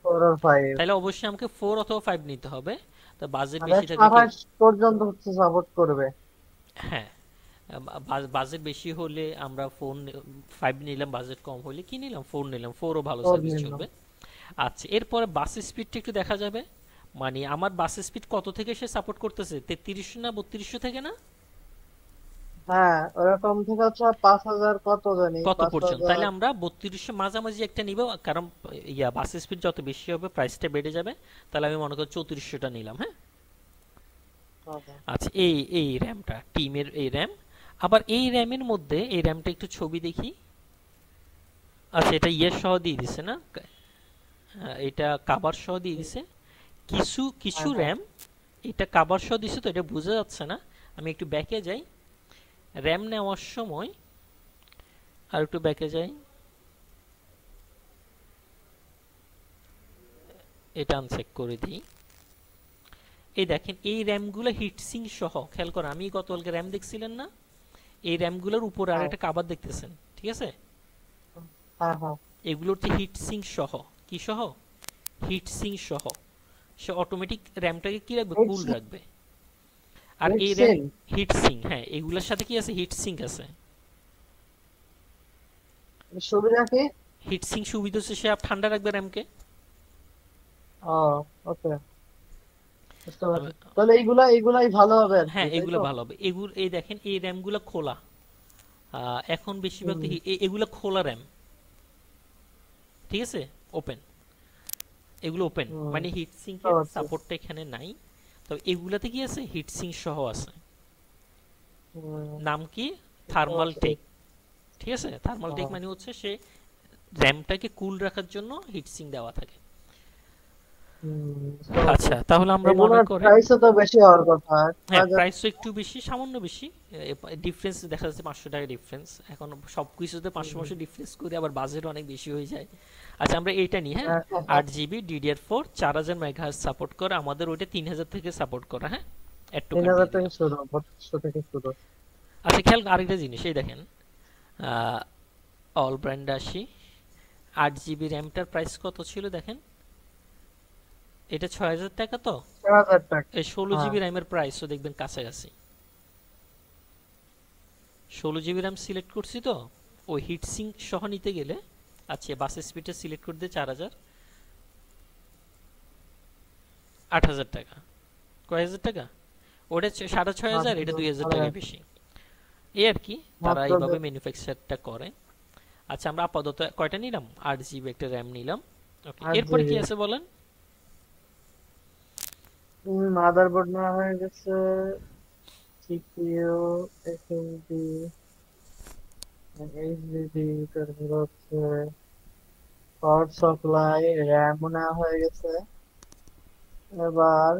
4 আর 5 তাহলে অবশ্যই আমাকে 4 অথবা 5 নিতে হবে। তো বাজেট মানে বেশি থাকলে কি, 28 পর্যন্ত হচ্ছে সাপোর্ট করবে। হ্যাঁ, বাজেট বেশি হলে আমরা 5 নিলাম, বাজেট কম হলে কি নিলাম, 4 নিলাম, 4ও ভালো 4 সার্ভিস নিলাম। চলবে। আচ্ছা, এরপরে বাস স্পিডটা একটু দেখা যাবে, মানে আমার বাস স্পিড কত থেকে সে সাপোর্ট করতেছে, 3300 না 3200 থেকে না, হ্যাঁ, ওরকম থেকে হচ্ছে 5000 কত জানি, কত পর্যন্ত? 5000। তাহলে আমরা 3200 মাঝামাঝি একটা নিব, কারণ বাস স্পিড যত বেশি হবে প্রাইসটা বেড়ে যাবে। তাহলে আমি মনে করি 3400টা নিলাম। হ্যাঁ, আচ্ছা, এই এই র্যামটা টিমের এই র্যাম। আবার এই র্যামের মধ্যে এই র্যামটা একটু ছবি দেখি। আচ্ছা, এটা ইয়ে সহ দিয়ে দিছে না, এটা কাভার সহ দিয়ে দিছে। কিছু কিছু হ্যাঁ, হ্যাঁ। র্যাম এটা কাভার সহ দিছে, তো এটা বোঝা যাচ্ছে না। আমি একটু ব্যাকে যাই, র্যাম নেওয়ার সময় আর একটু ব্যাকে যাই, এটা আনচেক করে দিই। এই দেখেন, এই র্যামগুলো হিটসিং সহ, খেয়াল করেন, আমি গতকালকে র্যাম দেখছিলেন না, এই র্যামগুলোর উপরে আর হ্যাঁ, একটা কাভার দেখতেছেন, ঠিক আছে? হ্যাঁ, হ্যাঁ। এগুলো হচ্ছে হিটসিং সহ। কি সহ? হিটসিং সহ। সে অটোমেটিক র্যামটাকে কি রাখবে, কুল হেডসিন। রাখবে। আর এই র্যাম হেডসিন হিটসিং, হ্যাঁ, এগুলোর সাথে কি আছে, হিটসিং আছে। সুবিধা কি? হিটসিং সুবিধা হচ্ছে সে ঠান্ডা রাখবে র্যামকে। ও, ওকে, বুঝতে পারছি। তাহলে এইগুলাই ভালো হবে আর কি, হ্যাঁ, তাই এগুলো তো? ভালো হবে। এগুলো এই দেখেন, এই র্যামগুলো খোলা। এখন বেশিরভাগ হুম, দেখি এগুলো খোলা র্যাম, ঠিক আছে, ওপেন। এগুলো ওপেন, হুম, মানে বুঝতে হিটসিঙ্কের পারছি। সাপোর্টটা এখানে নাই। তবে এগুলাতে কি আছে, হিটসিং সহ আছে। হুম, নাম কি, বুঝতে থার্মাল পারছি। টেক। ঠিক আছে, থার্মাল টেক হ্যাঁ, মানে হচ্ছে সে র্যামটাকে কুল রাখার জন্য হিটসিং দেওয়া থাকে। বুঝতে পারছি। আচ্ছা, তাহলে আমরা মনে এগুলোর করেন, প্রাইসও তো বেশি হওয়ার কথা, হ্যাঁ, 1000। প্রাইস তো একটু বেশি, সামান্য বেশি। ডিফারেন্স দেখা যাচ্ছে 500 টাকা ডিফারেন্স। এখন সব কিছুতে 500 ডিফারেন্স করে আবার বাজেট অনেক বেশি হয়ে যায়। আচ্ছা, আমরা এইটা নিই। হ্যাঁ, হ্যাঁ, হ্যাঁ, হ্যাঁ। 8 জিবি DDR4 4000 মেগাহার্জ সাপোর্ট করে, আমাদের ওইটা 3000 থেকে সাপোর্ট করা। হ্যাঁ, অ্যাড টু কার্ট 3000 দিয়ে থেকে দিলাম। শুরু, 3200 থেকে শুরু। আচ্ছা, খেয়াল আরেকটা জিনিস, এই দেখেন, অল ব্র্যান্ড আসি। 8 জিবি র্যামটার প্রাইস কত ছিল দেখেন, এটা 6000 টাকা। তো 4000 টাকা। এই 16 হ্যাঁ, জিবি র্যামের প্রাইসও দেখবেন কাছাকাছি। 16 জিবি র্যাম সিলেক্ট করছি, তো ওই হিটসিং সহ নিতে গেলে, আচ্ছা, বাস স্পিডটা সিলেক্ট করে দিয়ে 4000, 8000 টাকা, কয় হাজার টাকা, ওটা 6500, এটা 2000 টাকা হ্যাঁ, বেশি। এই আর কি, তারা মাত্র এইভাবে ম্যানুফ্যাকচারটা করে। আচ্ছা, আমরা আপাতত কয়টা নিলাম, 8 জিবি একটা র্যাম নিলাম। ওকে, 8 এরপর কি জিবি। আছে বলেন? মাদারবোর্ড নেওয়া হয়ে গেছে, সিপিইউ, এসএসডি, এইচডিডি, তারপর হচ্ছে পাওয়ার সাপ্লাই, র্যামও নেওয়া হয়ে গেছে। এবার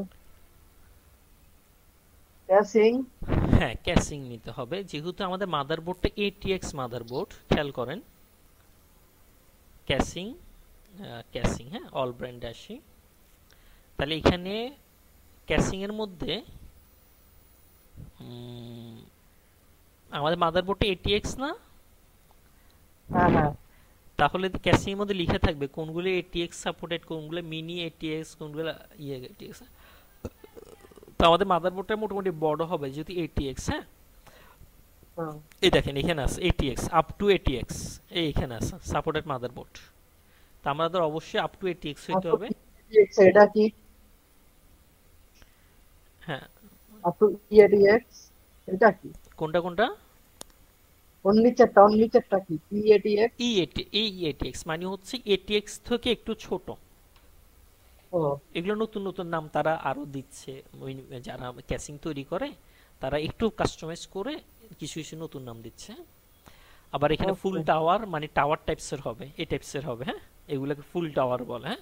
ক্যাসিং। হ্যাঁ, ক্যাসিং নিতে হবে, যেহেতু আমাদের মাদারবোর্ডটা ATX মাদারবোর্ড। খেয়াল করেন, ক্যাসিং, ক্যাসিং, হ্যাঁ, অল ব্র্যান্ড আসি। তাহলে এখানে ক্যাসিং এর মধ্যে আমাদের মাদারবোর্ডটা ATX না, হ্যাঁ হ্যাঁ। তাহলে ক্যাশিং এর মধ্যে লিখে থাকবে কোনগুলো এটিএক্স সাপোর্টেড, কোনগুলো মিনি এটিএক্স, কোনগুলো ইয়ে এটিএক্স। তো আমাদের মাদারবোর্ডটা মোটামুটি বড় হবে যেহেতু এটিএক্স। হ্যাঁ, হ্যাঁ। এই দেখেন এখানে আছে এটিএক্স, আপ টু এটিএক্স, এই এখানে আছে সাপোর্টেড মাদারবোর্ড। তো আমাদের অবশ্যই আপ টু এটিএক্স হইতে আপু হবে। এটা কি? হ্যাঁ, আপু ইএডিএক্স এটা কি? কোনটা কোনটা? ওর নিচেরটা কি ইএডিএক্স? এটিএক্স মানে হচ্ছে এটিএক্স থেকে একটু ছোট। ও এগুলো নতুন নতুন নাম তারা আরো দিচ্ছে, যারা ক্যাসিং তৈরি করে তারা একটু কাস্টমাইজ করে কিছু কিছু নতুন নাম দিচ্ছে। আবার এখানে ফুল ওকে। টাওয়ার মানে টাওয়ার টাইপসের হবে, এই টাইপসের হবে। হ্যাঁ, এগুলোকে ফুল টাওয়ার বলে। হ্যাঁ,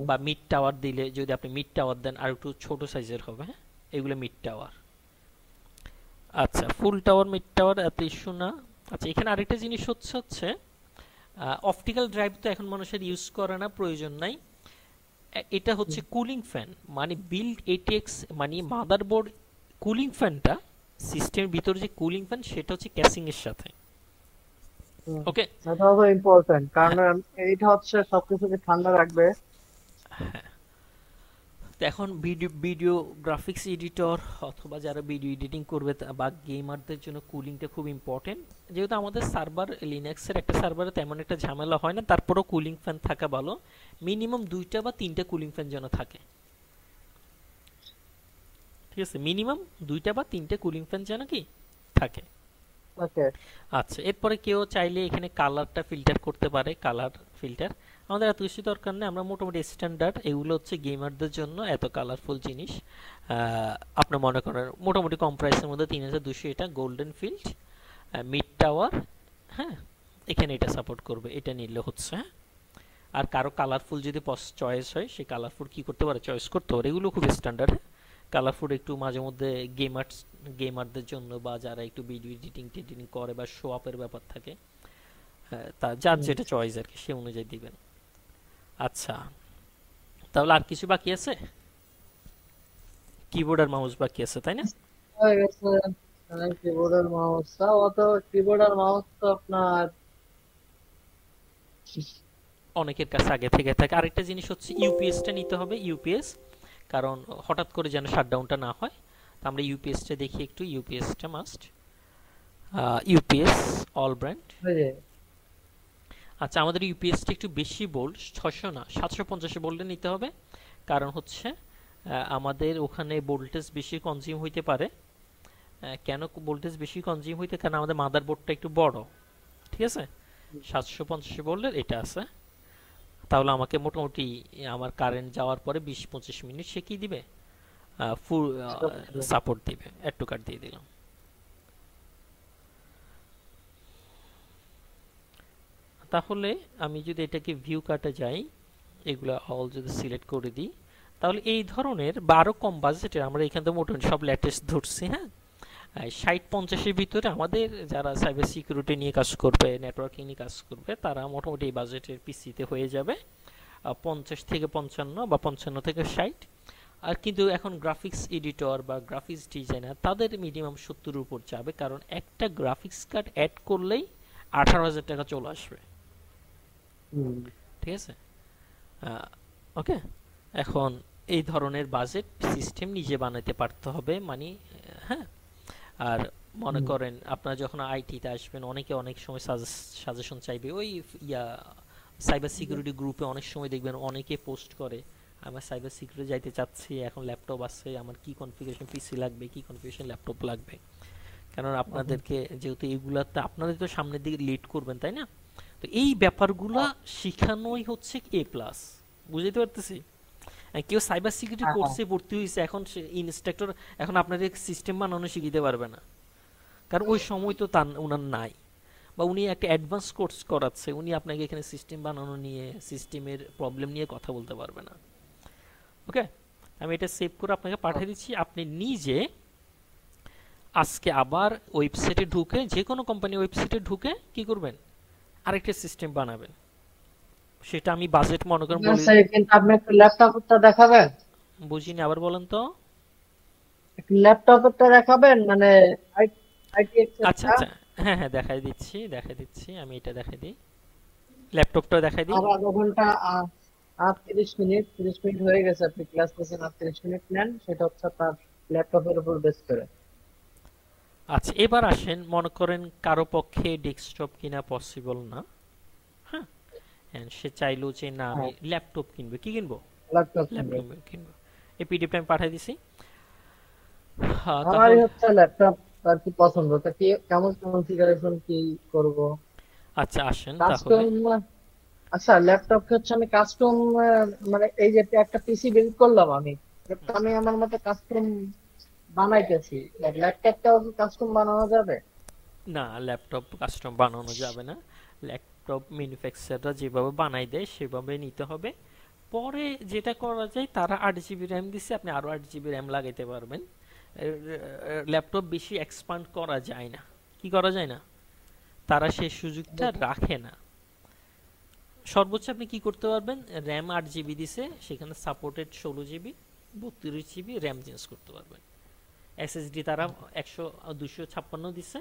বা মিড টাওয়ার দিলে যদি আপনি মিড টাওয়ার দেন আর একটু ছোট সাইজের হবে। হ্যাঁ, এগুলো মিড টাওয়ার। আচ্ছা, ফুল টাওয়ার মিড টাওয়ার এত ইস্যু না। আচ্ছা, এখানে আরেকটা জিনিস হচ্ছে অপটিক্যাল ড্রাইভ তো এখন মানুষের ইউজ করে না, প্রয়োজন নাই। এটা হচ্ছে কুলিং ফ্যান, মানে বিল্ড এটিএক্স মানে মাদারবোর্ড কুলিং ফ্যানটা, সিস্টেমের ভিতর যে কুলিং ফ্যান সেটা হচ্ছে ক্যাসিং এর সাথে। ওকে। এটা হলো ইম্পর্টেন্ট, হ্যাঁ, কারণ এইটা হচ্ছে সবকিছুকে ঠান্ডা রাখবে। তো এখন ভিডিও ভিডিও গ্রাফিক্স এডিটর অথবা যারা ভিডিও এডিটিং করবে বা গেমারদের জন্য কুলিংটা খুব ইম্পর্টেন্ট। যেহেতু আমাদের সার্ভার লিনাক্সের একটা সার্ভারে তেমন একটা ঝামেলা হয় না, তারপরেও কুলিং ফ্যান থাকা ভালো। মিনিমাম 2টা বা 3টা কুলিং ফ্যান যেন থাকে। ঠিক আছে, মিনিমাম 2টা বা 3টে কুলিং ফ্যান যেন কি থাকে। ওকে। আচ্ছা, এরপরে কেউ চাইলে এখানে কালারটা ফিল্টার করতে পারে, কালার ফিল্টার। আমাদের এত কিছু দরকার নেই, আমরা মোটামুটি স্ট্যান্ডার্ড, এগুলো হচ্ছে গেমারদের জন্য এত কালারফুল জিনিস। আপনি মনে করেন মোটামুটি কম প্রাইসের মধ্যে 3200 এটা গোল্ডেন ফিল্ড মিড টাওয়ার। হ্যাঁ, এখানে এটা সাপোর্ট করবে, এটা নিলে হচ্ছে। হ্যাঁ, আর কারো কালারফুল যদি চয়েস হয় সে কালারফুল কি করতে পারে, চয়েস করতে পারে, এগুলো খুব স্ট্যান্ডার্ড। কালারফুল একটু মাঝে মধ্যে গেমারদের জন্য বা যারা একটু ভিডিও এডিটিং টেডিটিং করে বা শো আপের ব্যাপার থাকে, তা যার যেটা চয়েস আর কি সে অনুযায়ী দিবেন। আচ্ছা, তাহলে আর কিছু বাকি আছে? কিবোর্ড আর মাউস বাকি আছে, তাই না? হয়ে গেছে। কিবোর্ড আর মাউস, তাও অত কিবোর্ড আর মাউস তো আপনার অনেকের কাছে আগে থেকে থাকে। আরেকটা জিনিস হচ্ছে ইউপিএসটা নিতে হবে, ইউপিএস, কারণ হঠাৎ করে যেন শাটডাউনটা না হয়। তো আমরা ইউপিএসটা দেখি একটু, ইউপিএসটা মাস্ট, ইউপিএস অল ব্র্যান্ড। ওই যে আচ্ছা, আমাদের ইউপিএসটা একটু বেশি বোল্ড, 600 না 750 বোল্টে নিতে হবে। কারণ হচ্ছে আমাদের ওখানে ভোল্টেজ বেশি কনজিউম হইতে পারে। কেন ভোল্টেজ বেশি কনজিউম হইতে, কারণ আমাদের মাদারবোর্ডটা একটু বড়। ঠিক আছে, 750 ভোল্টের এটা আছে। তাহলে আমাকে মোটামুটি আমার কারেন্ট যাওয়ার পরে 20-25 মিনিট সে কি দিবে, ফুল সাপোর্ট দিবে। অ্যাড টু কার্ড দিয়ে দিলাম। তাহলে আমি যদি এটাকে ভিউ কার্টে যাই, এগুলো অল যদি সিলেক্ট করে দিই, তাহলে এই ধরনের 12 কম বাজেটের আমরা এখান থেকে মোটামুটি সব লেটেস্ট ধরছি। হ্যাঁ, 60-50-এর ভিতরে আমাদের যারা সাইবার সিকিউরিটি নিয়ে কাজ করবে, নেটওয়ার্কিং নিয়ে কাজ করবে, তারা মোটামুটি এই বাজেটের পিসিতে হয়ে যাবে 50 থেকে 55 বা 55 থেকে 60। আর কিন্তু এখন গ্রাফিক্স এডিটর বা গ্রাফিক্স ডিজাইনার তাদের মিনিমাম 70-এর উপর যাবে, কারণ একটা গ্রাফিক্স কার্ড অ্যাড করলেই 18,000 টাকা চলে আসবে। ঠিক আছে, ওকে। এখন এই ধরনের বাজেট সিস্টেম নিজে বানাতে পারতে হবে, মানে হ্যাঁ। আর মনে করেন আপনারা যখন আইটিতে আসবেন, অনেকে অনেক সময় সাজেশন চাইবে ওই ইয়া সাইবার সিকিউরিটি গ্রুপে। অনেক সময় দেখবেন অনেকে পোস্ট করে, আমার সাইবার সিকিউরিটি যাইতে চাচ্ছি, এখন ল্যাপটপ আছে, আমার কি কনফিগারেশন পিসি লাগবে, কি কনফিগারেশন ল্যাপটপ লাগবে। কারণ আপনাদেরকে যেহেতু এগুলাতে আপনাদের তো সামনের দিকে লিড করবেন, তাই না? তো এই ব্যাপারগুলা শিখানোই হচ্ছে এ প্লাস, বুঝতে পারতেছি। কেউ সাইবার সিকিউরিটি কোর্সে ভর্তি হয়েছে, এখন সে ইনস্ট্রাক্টর, এখন আপনাদের সিস্টেম বানানো শিখিতে পারবে না, কারণ ওই সময় তো তার ওনার নাই। বা উনি একটা অ্যাডভান্স কোর্স করাচ্ছে, উনি আপনাকে এখানে সিস্টেম বানানো নিয়ে, সিস্টেমের প্রবলেম নিয়ে কথা বলতে পারবে না। ওকে, আমি এটা সেভ করে আপনাকে পাঠিয়ে দিচ্ছি। আপনি নিজে আজকে আবার ওয়েবসাইটে ঢুকে, যে কোনো কোম্পানির ওয়েবসাইটে ঢুকে কি করবেন, আরেকটা সিস্টেম বানাবেন। সেটা আমি বাজেট মনে করেন বলি। কিন্তু আপনি একটু ল্যাপটপটা দেখাবেন। বুঝিনি, আবার বলেন তো। একটু ল্যাপটপটা দেখাবেন, মানে আইটি আচ্ছা এক্সেসটা। আচ্ছা, হ্যাঁ হ্যাঁ দেখাই দিচ্ছি, আমি এটা দেখাই দিই, ল্যাপটপটা দেখাই দিই। আর আধা ঘন্টা আর 30 মিনিট, 30 মিনিট হয়ে গেছে, আপনি ক্লাস নিয়েছেন আর 30 মিনিট নেন, সেটা হচ্ছে আপনার ল্যাপটপের উপর বেস করে। আচ্ছা এবার আসেন, মনে করেন কারো পক্ষে ডেস্কটপ কিনা পসিবল না, হ্যাঁ, and সে চাইলো যে না আমি হ্যাঁ, ল্যাপটপ কিনবো, কি কিনবো, ল্যাপটপ কিনবে। ল্যাপটপ কিনবো। এই পিডিএফটা আমি পাঠিয়ে দিছি। হ্যাঁ আমারই তাহলে হচ্ছে ল্যাপটপ আর কি পছন্দ, তা কি কেমন কনফিগারেশন কি করব? আচ্ছা আসেন তাহলে। কাস্টম, আচ্ছা ল্যাপটপ হচ্ছে আমি কাস্টম, মানে এই যে একটা পিসি বিল্ড করলাম আমি, এটা আমি আমার মতো কাস্টম বানাইতেছি, ল্যাপটপটাও কি কাস্টম বানানো যাবে? না, ল্যাপটপ কাস্টম বানানো যাবে না, ল্যাপটপ ম্যানুফ্যাকচাররা যেভাবে বানাই দেয় সেভাবে নিতে হবে। পরে যেটা করা যায়, তারা 8 জিবি র্যাম দিচ্ছে, আপনি আরো 8 জিবি র্যাম লাগাইতে পারবেন। ল্যাপটপ বেশি এক্সপান্ড করা যায় না, কি করা যায় না, তারা সেই সুযোগটা রাখে না। সর্বোচ্চ আপনি কি করতে পারবেন, র্যাম 8 জিবি দিছে, সেখানে supported 16 GB 32 GB RAM change করতে পারবেন। এসএসডি তারা 100 256 দিছে,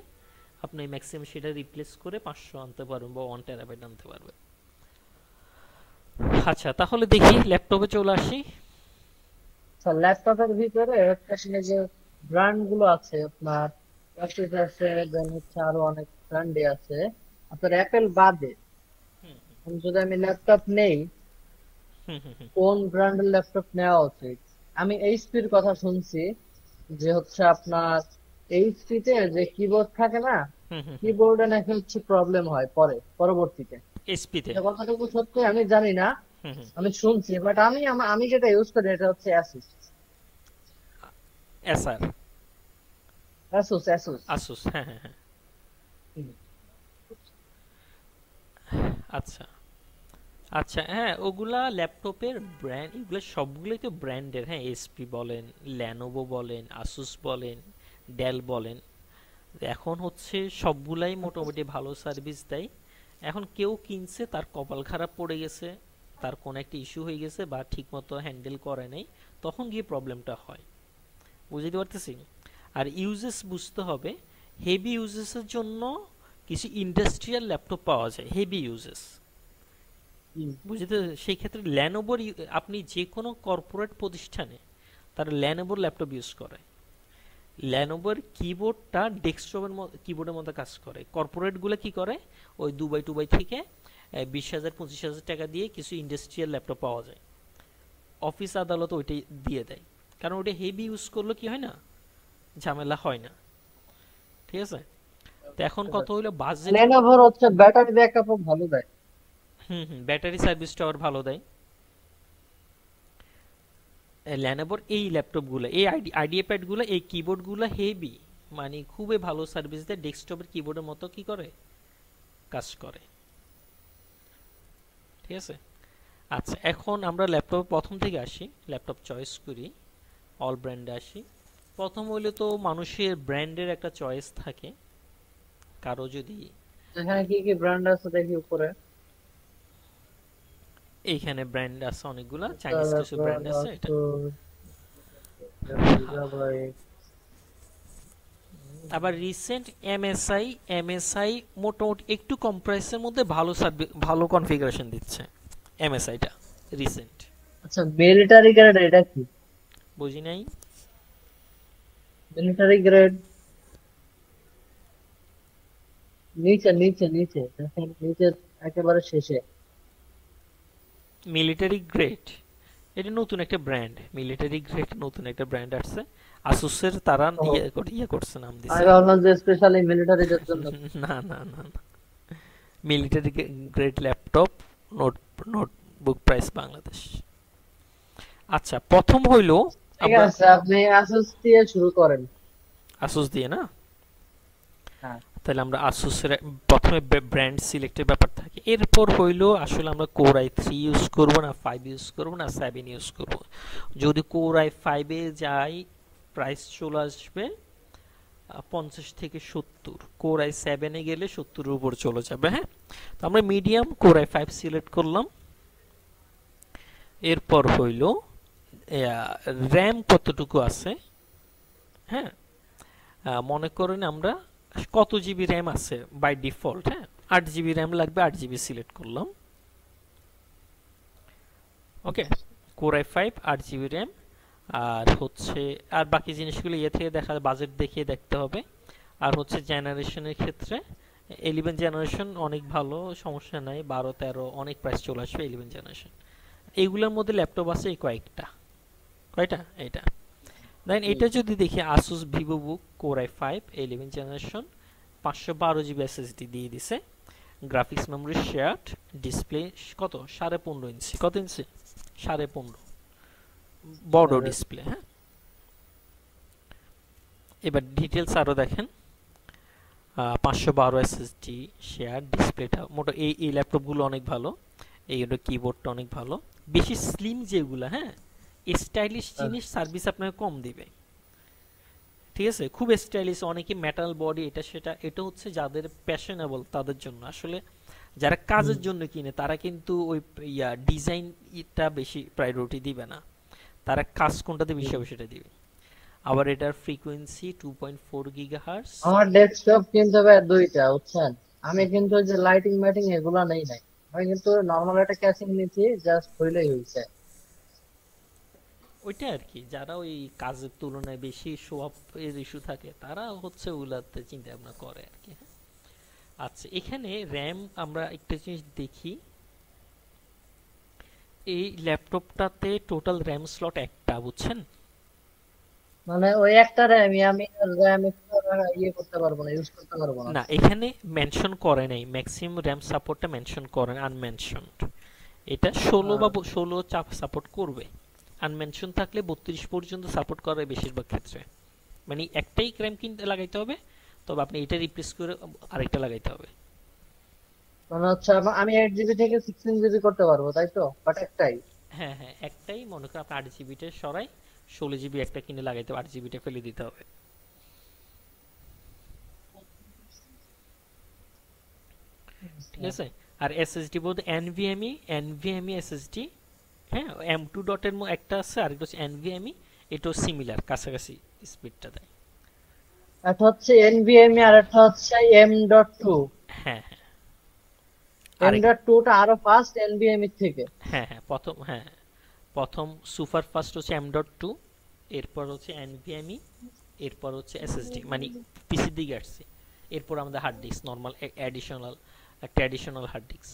আপনি ম্যাক্সিমাম সেটা রিপ্লেস করে 500 আনতে পারবেন বা 1 টেরাবাইট আনতে পারবেন। আচ্ছা তাহলে দেখি ল্যাপটপে চলে আসি। আচ্ছা, ল্যাপটপের ভিতরে হচ্ছে আসলে যে ব্র্যান্ড গুলো আছে আপনার, Asus আছে, দেন হচ্ছে আরো অনেক ব্র্যান্ডই আছে আপনার অ্যাপেল বাদে। এখন যদি আমি ল্যাপটপ নেই, হুম হুম হুম কোন ব্র্যান্ডের ল্যাপটপ নেওয়া উচিত? আমি এইচপির কথা শুনছি, যে হচ্ছে আপনার এইচপি তে যে কিবোর্ড থাকে না, হুম হুম হুম কিবোর্ডে নাকি হচ্ছে প্রবলেম হয় পরবর্তীতে। এসপিতে। এটা কতটুকু সত্যি আমি জানি না, হুম হুম আমি শুনছি, বাট আমি যেটা ইউজ করি এটা হচ্ছে অ্যাসুস। SR, Asus. আসুস, হ্যাঁ হ্যাঁ হ্যাঁ। আচ্ছা আচ্ছা, হ্যাঁ ওগুলা ল্যাপটপের ব্র্যান্ড, এগুলো সবগুলোই তো ব্র্যান্ডের, হ্যাঁ এসপি বলেন, ল্যানোভো বলেন, আসুস বলেন, ডেল বলেন, এখন হচ্ছে সবগুলাই মোটামুটি ভালো সার্ভিস দেয়। এখন কেউ কিনছে, তার কপাল খারাপ পড়ে গেছে, তার কোনো একটা ইস্যু হয়ে গেছে বা ঠিকমতো হ্যান্ডেল করে নাই, তখন গিয়ে প্রবলেমটা হয়, বুঝতে পারতেছি। আর ইউজেস বুঝতে হবে, হেভি ইউজেসের জন্য কিছু ইন্ডাস্ট্রিয়াল ল্যাপটপ পাওয়া যায়, হেভি ইউজেস, বুঝতে, সেই ক্ষেত্রে ল্যানোভোর আপনি যে কোনো কর্পোরেট প্রতিষ্ঠানে তারা ল্যানোভোর ল্যাপটপ ইউজ করে। ল্যানোভোর কিবোর্ডটা ডেস্কটপের কিবোর্ডের মতো কাজ করে। কর্পোরেটগুলো কি করে, ওই দুবাই টুবাই থেকে 20,000 25,000 টাকা দিয়ে কিছু ইন্ডাস্ট্রিয়াল ল্যাপটপ পাওয়া যায়, অফিস আদালত ওইটাই দিয়ে দেয়, কারণ ওইটা হেভি ইউজ করলে কি হয় না, ঝামেলা হয় না, ঠিক আছে। তো এখন কত হইলো বাজেট। লেনোভোর হচ্ছে ব্যাটারি ব্যাকআপও ভালো দেয়। হুম হুম, ব্যাটারি সার্ভিসটা আবার ভালো দেয়। ল্যানোভোর এই ল্যাপটপগুলো, এই আইডিয়া প্যাডগুলো, এই কিবোর্ডগুলো হেভি, মানে খুবই ভালো সার্ভিস দেয়, ডেস্কটপের কিবোর্ডের মতো কি করে কাজ করে, ঠিক আছে। আচ্ছা এখন আমরা ল্যাপটপ প্রথম থেকে আসি, ল্যাপটপ চয়েস করি, অল ব্র্যান্ডে আসি। প্রথম হইলে তো মানুষের ব্র্যান্ডের একটা চয়েস থাকে, কারো যদি, এখানে কি কি ব্র্যান্ড আছে দেখি উপরে। এইখানে ব্র্যান্ড আছে অনেকগুলা, চাইনিজ কিছু ব্র্যান্ড আছে এটা। আবার রিসেন্ট এমএসআই মোটামুটি একটু কম প্রাইসের মধ্যে ভালো সার্ভিস, ভালো কনফিগারেশন দিচ্ছে এমএসআইটা, রিসেন্ট। আচ্ছা, মিলিটারি গ্রেড এটা কি? বুঝি নাই। মিলিটারি গ্রেড নিচে নিচে নিচে দেখেন, নিচে একেবারে শেষে। মিলিটারি গ্রেড, এটা নতুন একটা ব্র্যান্ড, মিলিটারি গ্রেড নতুন একটা ব্র্যান্ড আসছে, আসুসের তারা ও, ইয়ে করছে, নাম আমি দিছে। ভাবলাম যে স্পেশালি মিলিটারিদের জন্য। না না না না, military grade laptop, note notebook price Bangladesh. আচ্ছা প্রথম হইল ঠিক আমরা আছে, আপনি আসুস দিয়ে শুরু করেন। আসুস দিয়ে না, হ্যাঁ, তাহলে আমরা আসুসের প্রথমে ব্র্যান্ড সিলেক্টের ব্যাপার থাকে, এরপর হইলো আসলে আমরা কোর আই 3 ইউজ করব না 5 ইউজ করব না 7 ইউজ করব। যদি কোর আই 5 এ যাই, প্রাইস চলে আসবে 50 থেকে 70, কোর আই 7 এ গেলে 70 এর উপর চলে যাবে, হ্যাঁ। তো আমরা মিডিয়াম কোর আই 5 সিলেক্ট করলাম। এরপর হইলো র্যাম কতটুকু আছে, হ্যাঁ, মনে করেন আমরা কত জিবি র্যাম আছে বাই ডিফল্ট, হ্যাঁ 8 জিবি র্যাম লাগবে, 8 জিবি সিলেক্ট করলাম। ওকে, কোর i5 8 জিবি র্যাম। আর হচ্ছে আর বাকি জিনিসগুলো ইয়ে থেকে দেখা, বাজেট দেখিয়ে দেখতে হবে। আর হচ্ছে জেনারেশনের ক্ষেত্রে 11 জেনারেশন অনেক ভালো, সমস্যা নাই, 12 13 অনেক প্রাইস চলে আসবে 11 জেনারেশন। এইগুলোর মধ্যে ল্যাপটপ আছে এই কয়েকটা, কয়টা এটা। দেন এটা যদি দেখি Asus VivoBook core i5 11 generation 512 GB SSD দিয়ে দিছে, গ্রাফিক্স মেমোরি শেয়ার্ড, ডিসপ্লে কত 15.5 ইঞ্চি, কত ইঞ্চি 15.5, বড় ডিসপ্লে। হ্যাঁ, এবার ডিটেলস আরো দেখেন, 512 এসএসডি শেয়ার, ডিসপ্লেটা মোটা, এই ল্যাপটপগুলো অনেক ভালো, এই কিবোর্ডটা অনেক ভালো, বেশি স্লিম যেগুলো, হ্যাঁ স্টাইলিশ জিনিস সার্ভিস আপনাকে কম দিবে, ঠিক আছে, খুব স্টাইলিশ, অনেকে মেটাল বডি এটা সেটা, এটা হচ্ছে যাদের প্যাশনেবল তাদের জন্য। আসলে যারা কাজের জন্য কিনে তারা কিন্তু ওই ডিজাইনটা বেশি প্রায়োরিটি দিবে না, তারা কাজ কোনটাতে বেশি হবে সেটা দিবে। আবার এটার ফ্রিকোয়েন্সি 2.4 গিগাহার্টজ। আমার ডেস্কটপ কিনতে হবে দুইটা, বুঝছেন? আমি কিন্তু ওই যে লাইটিং মাইটিং এগুলা নেই নাই, আমি কিন্তু নর্মাল একটা ক্যাসিং নিয়েছি, জাস্ট হইলেই হইছে। ওইটা আর কি, যারা ওই কাজের তুলনায় বেশি শো আপ এর ইস্যু থাকে তারা হচ্ছে ওগুলাতে চিন্তা ভাবনা করে আর কি। আচ্ছা, এখানে র্যাম আমরা একটা জিনিস দেখি, এই ল্যাপটপটাতে টোটাল র্যাম স্লট একটা, বুঝছেন? মানে ওই একটা র্যামই আমি র্যাম ইয়ে করতে পারবো না, ইউজ করতে পারবো না। না, এখানে মেনশন করে নাই, ম্যাক্সিমাম র্যাম সাপোর্টটা মেনশন করেন আনমেনশনড। এটা 16 বা 16 চাপ সাপোর্ট করবে, আনমেনশন থাকলে 32 পর্যন্ত সাপোর্ট করে বেশিরভাগ ক্ষেত্রে। মানে একটাই র্যাম কিনতে লাগাইতে হবে, তবে আপনি এটা রিপ্লেস করে আরেকটা লাগাইতে হবে। মানে হচ্ছে আমি 8 জিবি থেকে 16 জিবি করতে পারবো, তাই তো? বাট একটাই। হ্যাঁ হ্যাঁ, একটাই, মনে করেন আপনি 8 জিবিটা সরাই 16 জিবি একটা কিনে লাগাইতে হবে, 8 জিবিটা ফেলে দিতে হবে। ঠিক আছে। আর এসএসডি বলতে এনভিএমই এসএসডি, হ্যাঁ M2 ডটের একটা আছে, আর একটা হচ্ছে এনভিএমই, এটাও সিমিলার, কাছাকাছি স্পিডটা দেয়। একটা হচ্ছে এনভিএমই আর একটা হচ্ছে M.2। হ্যাঁ হ্যাঁ, আরেক M.2 টা আরো ফাস্ট এনভিএমই থেকে। হ্যাঁ হ্যাঁ, প্রথম সুপার ফাস্ট হচ্ছে M.2, এরপর হচ্ছে এনভিএমই, এরপর হচ্ছে এসএসডি, মানে পিসির দিকে আসছে, এরপর আমাদের hard disk normal additional hard disk.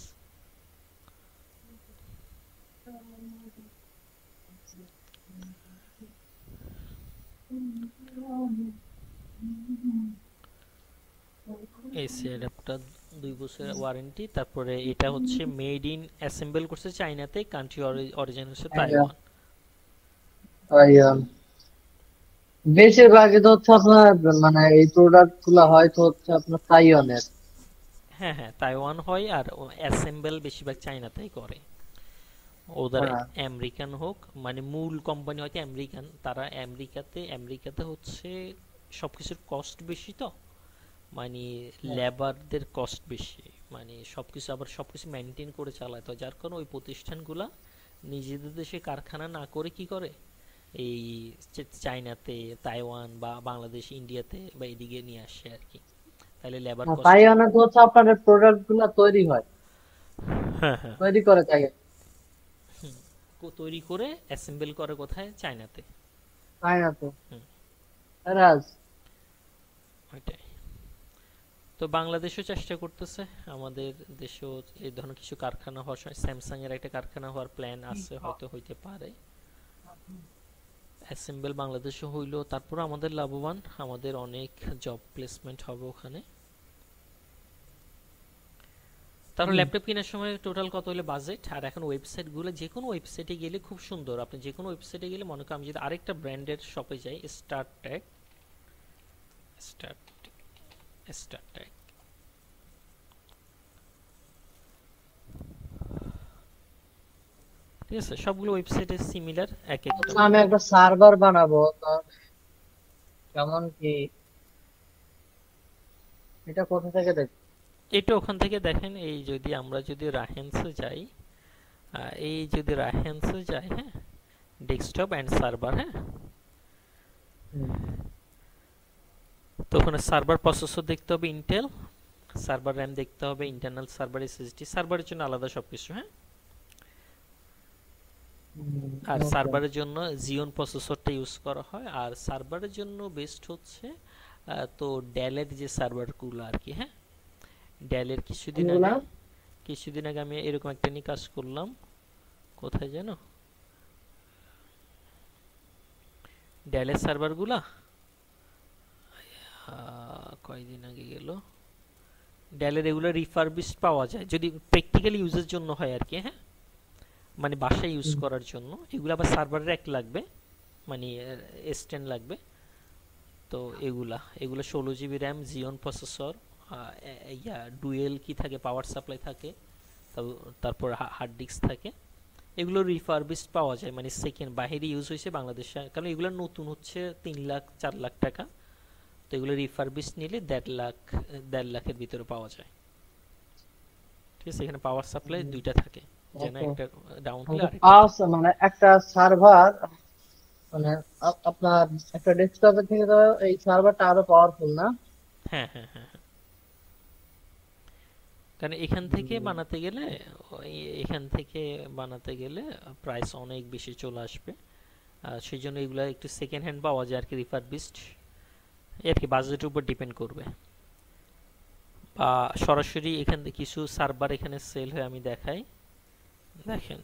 এই সেটআপটা 2 বছরের ওয়ারেন্টি। তারপরে এটা হচ্ছে মেড ইন অ্যাসেম্বল করছে চাইনাতে, কান্ট্রি অরিজিন হচ্ছে তাইওয়ান। তাইওয়ান। বেশিরভাগই তো হচ্ছে আপনার, মানে এই প্রোডাক্ট গুলা হয়তো হচ্ছে আপনার তাইওয়ানের। হ্যাঁ হ্যাঁ, তাইওয়ান হয়, আর অ্যাসেম্বল বেশিরভাগ চাইনাতেই করে। ওদের হ্যাঁ আমেরিকান হোক, মানে মূল কোম্পানি হয়তো আমেরিকান, তারা আমেরিকাতে হচ্ছে সবকিছুর কস্ট বেশি, তো মানে লেবারদের কস্ট বেশি, মানে সবকিছু আবার সবকিছু মেনটেন করে চালায়, তো যার কারণে ওই প্রতিষ্ঠানগুলা নিজেদের দেশে কারখানা না করে কি করে, এই চাইনাতে, তাইওয়ান বা বাংলাদেশ, ইন্ডিয়াতে বা এদিকে নিয়ে আসে আর কি, তাহলে লেবার কস্ট। তাইওয়ানে তো হচ্ছে আপনার প্রোডাক্ট গুলা তৈরি হয়, হ্যাঁ হ্যাঁ, তৈরি করে তাইওয়ান। তৈরি করে অ্যাসেম্বল করে কোথায়, চায়নাতে। তাই না তো? হুম, রাজ। ওইটাই। তো বাংলাদেশও চেষ্টা করতেছে, আমাদের দেশেও এই ধরনের কিছু কারখানা হওয়ার সময়, স্যামসাং এর একটা কারখানা হওয়ার প্ল্যান আছে, হয়তো হইতে পারে। অ্যাসেম্বল বাংলাদেশে হইলো, তারপর আমাদের লাভবান, আমাদের অনেক জব প্লেসমেন্ট হবে ওখানে। তারপর ল্যাপটপ কেনার সময় টোটাল কত হলে বাজেট, আর এখন ওয়েবসাইট গুলো, যে কোনো ওয়েবসাইটে গেলে খুব সুন্দর, আপনি যে কোনো ওয়েবসাইটে গেলে, মনে করেন আমি যদি আরেকটা ব্র্যান্ডের শপে যাই, স্টার্ট স্টারটেক, ঠিক আছে, সবগুলো ওয়েবসাইটে সিমিলার এক একটা। আচ্ছা, আমি একটা সার্ভার বানাবো তো, কেমন কি এটা কোথা থেকে দেখ? এটা ওখান থেকে দেখেন, এই যদি রাহেন্সে যাই, হ্যাঁ, ডেস্কটপ এন্ড সার্ভার, হ্যাঁ, তো ওখানে সার্ভার প্রসেসর দেখতে হবে ইন্টেল, সার্ভার র্যাম দেখতে হবে ইন্টারনাল সার্ভার এসএসডি, সার্ভারের জন্য আলাদা সবকিছু। হ্যাঁ, আর ওকে। সার্ভারের জন্য জিওন প্রসেসরটা ইউজ করা হয়। আর সার্ভারের জন্য বেস্ট হচ্ছে তো ডেলের যে সার্ভারগুলো আর কি। হ্যাঁ, ডেলের কোনগুলা? কিছুদিন আগে আমি এরকম একটা নিয়ে কাজ করলাম। কোথায় যেন ডেলের সার্ভারগুলা কয়দিন আগে গেল। ডেলের এগুলো রিফারবিশড পাওয়া যায় যদি প্র্যাকটিক্যাল ইউজের জন্য হয় আর কি। হ্যাঁ, মানে বাসায় ইউজ করার জন্য। এগুলো আবার সার্ভার র্যাক লাগবে, মানে S10 লাগবে। তো এগুলো 16 GB RAM, Jeon processor, dual কি থাকে, পাওয়ার সাপ্লাই থাকে, তারপর হার্ড ডিস্ক থাকে। এগুলো রিফারবিশড পাওয়া যায়, মানে সেকেন্ড বাহিরে ইউজ হয়েছে বাংলাদেশে, কারণ এগুলো নতুন হচ্ছে 3 লাখ 4 লাখ টাকা। তো এগুলো রিফারবিশড নিলে 1.5 লাখের ভিতরে পাওয়া যায়। ঠিক আছে, এখানে পাওয়ার সাপ্লাই দুইটা থাকে, যেন ওকে। একটা ডাউন হলে আরেকটা থাকে। মানে একটা সার্ভার, মানে আপনার একটা ডেস্কটপের থেকে তো এই সার্ভারটা আরো পাওয়ারফুল না? হ্যাঁ হ্যাঁ হ্যাঁ, কারণ এখান থেকে বানাতে গেলে প্রাইস অনেক বেশি চলে আসবে। সেই জন্য এগুলো একটু সেকেন্ড হ্যান্ড পাওয়া যায় আর কি, রিফারবিশড। আর কি বাজেটের উপর ডিপেন্ড করবে। বা সরাসরি এখান থেকে কিছু সার্ভার এখানে সেল হয়, আমি দেখাই। দেখেন,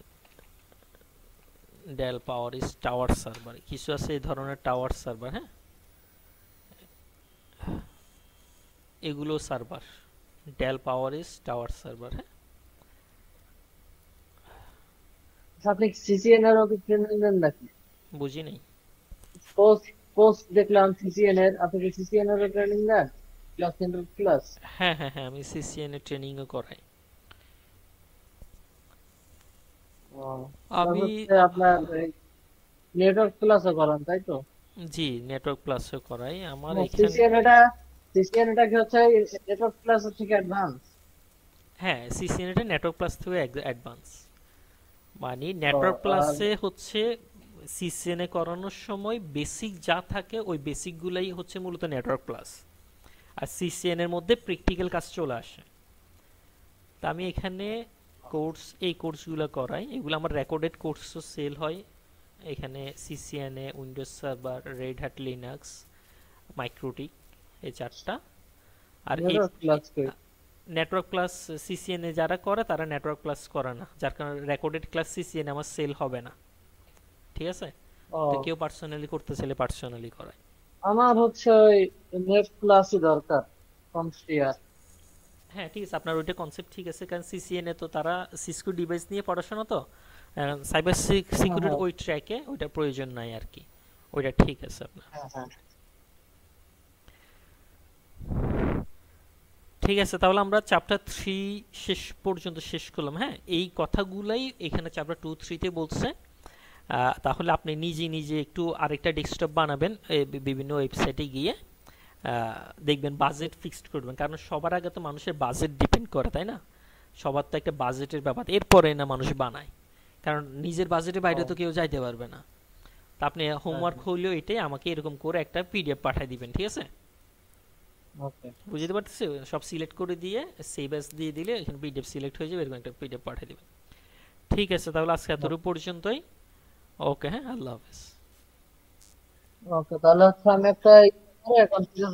ডেল পাওয়ার ইস টাওয়ার সার্ভার কিছু আছে, এই ধরনের টাওয়ার সার্ভার। হ্যাঁ, এগুলো সার্ভার, ডেল পাওয়ার ইস টাওয়ার সার্ভার। হ্যাঁ, আচ্ছা, আপনি সিসিএন এর কি ট্রেনিং দেন নাকি? বুঝি নাই। পোস্ট পোস্ট দেখলাম সিসিএন এর, আপনি কি সিসিএন এর ট্রেনিং দেন? Class 10 plus? হ্যাঁ হ্যাঁ হ্যাঁ, আমি সিসিএন এর ট্রেনিংও করাই। প্লাস আমি হচ্ছে আপনার নেটওয়ার্ক ক্লাসও করান, তাই তো? জি, নেটওয়ার্ক ক্লাসও করাই আমার এখানে। সিসিএন এটা কি হচ্ছে নেটওয়ার্ক ক্লাস থেকে অ্যাডভান্স? হ্যাঁ, সিসিএন এটা নেটওয়ার্ক প্লাস থেকে অ্যাডভান্স। মানে ও, নেটওয়ার্ক আর প্লাসে হচ্ছে সিসিএন এ করানোর সময় বেসিক যা থাকে ওই বেসিকগুলাই হচ্ছে মূলত নেটওয়ার্ক প্লাস। আর সিসিএন এর মধ্যে প্র্যাকটিক্যাল কাজ চলে আসে। তা আমি এখানে এই কোর্সগুলো করাই। এগুলো আমার রেকর্ডেড কোর্সও সেল হয় এখানে। CCNA, Windows server, Red Hat Linux, MikroTik, এই চারটা। আর এই নেটওয়ার্ক ক্লাস কি? নেটওয়ার্ক প্লাস সিসিএন এ যারা করে তারা নেটওয়ার্ক প্লাস করে না, যার কারণে রেকর্ডেড ক্লাস সিসিএন আমার সেল হবে না। ঠিক আছে, তো ও, কেউ পার্সোনালি করতে চাইলে পার্সোনালি করায়। আমার হচ্ছে ওই নেট ক্লাসই দরকার, কমস্টিয়ার। হ্যাঁ ঠিক আছে, আপনার ওইটা কনসেপ্ট ঠিক আছে, কারণ সিসিএন এ তো তারা সিসকো ডিভাইস নিয়ে পড়াশোনা, তো সাইবার হ্যাঁ সিকিউরিটির হ্যাঁ ওই ট্র্যাকে ওইটা প্রয়োজন নাই আর কি। ওইটা ঠিক আছে আপনার। হ্যাঁ হ্যাঁ। ঠিক আছে, তাহলে আমরা চ্যাপ্টার 3 শেষ পর্যন্ত শেষ করলাম। হ্যাঁ, এই কথাগুলাই এখানে চ্যাপ্টার 2 3 তে বলছে। তাহলে আপনি নিজে নিজে একটু আরেকটা ডেস্কটপ বানাবেন, বিভিন্ন ওয়েবসাইটে গিয়ে দেখবেন, বাজেট ফিক্সড করবেন, কারণ সবার আগে তো মানুষের বাজেট ডিপেন্ড করে, তাই না? সবার তো একটা বাজেটের ব্যাপার, এরপরে না মানুষ বানায়, কারণ নিজের বাজেটের বাইরে তো ও, কেউ যাইতে পারবে না। তা আপনি হ্যাঁ হোমওয়ার্ক হ্যাঁ। হইলেও এটাই, আমাকে এরকম করে একটা পিডিএফ পাঠিয়ে দিবেন। ঠিক আছে, ওকে। বুঝতে পারতেছি? সব সিলেক্ট করে দিয়ে সেভ অ্যাজ দিয়ে দিলে এখানে পিডিএফ সিলেক্ট হয়ে যাবে, এরকম একটা পিডিএফ পাঠিয়ে দিবেন। ঠিক আছে, তাহলে আজকে এতটুকু পর্যন্তই। ওকে, হ্যাঁ, আল্লাহ হাফেজ। ওকে, তাহলে হচ্ছে আমি একটা কনফিউশন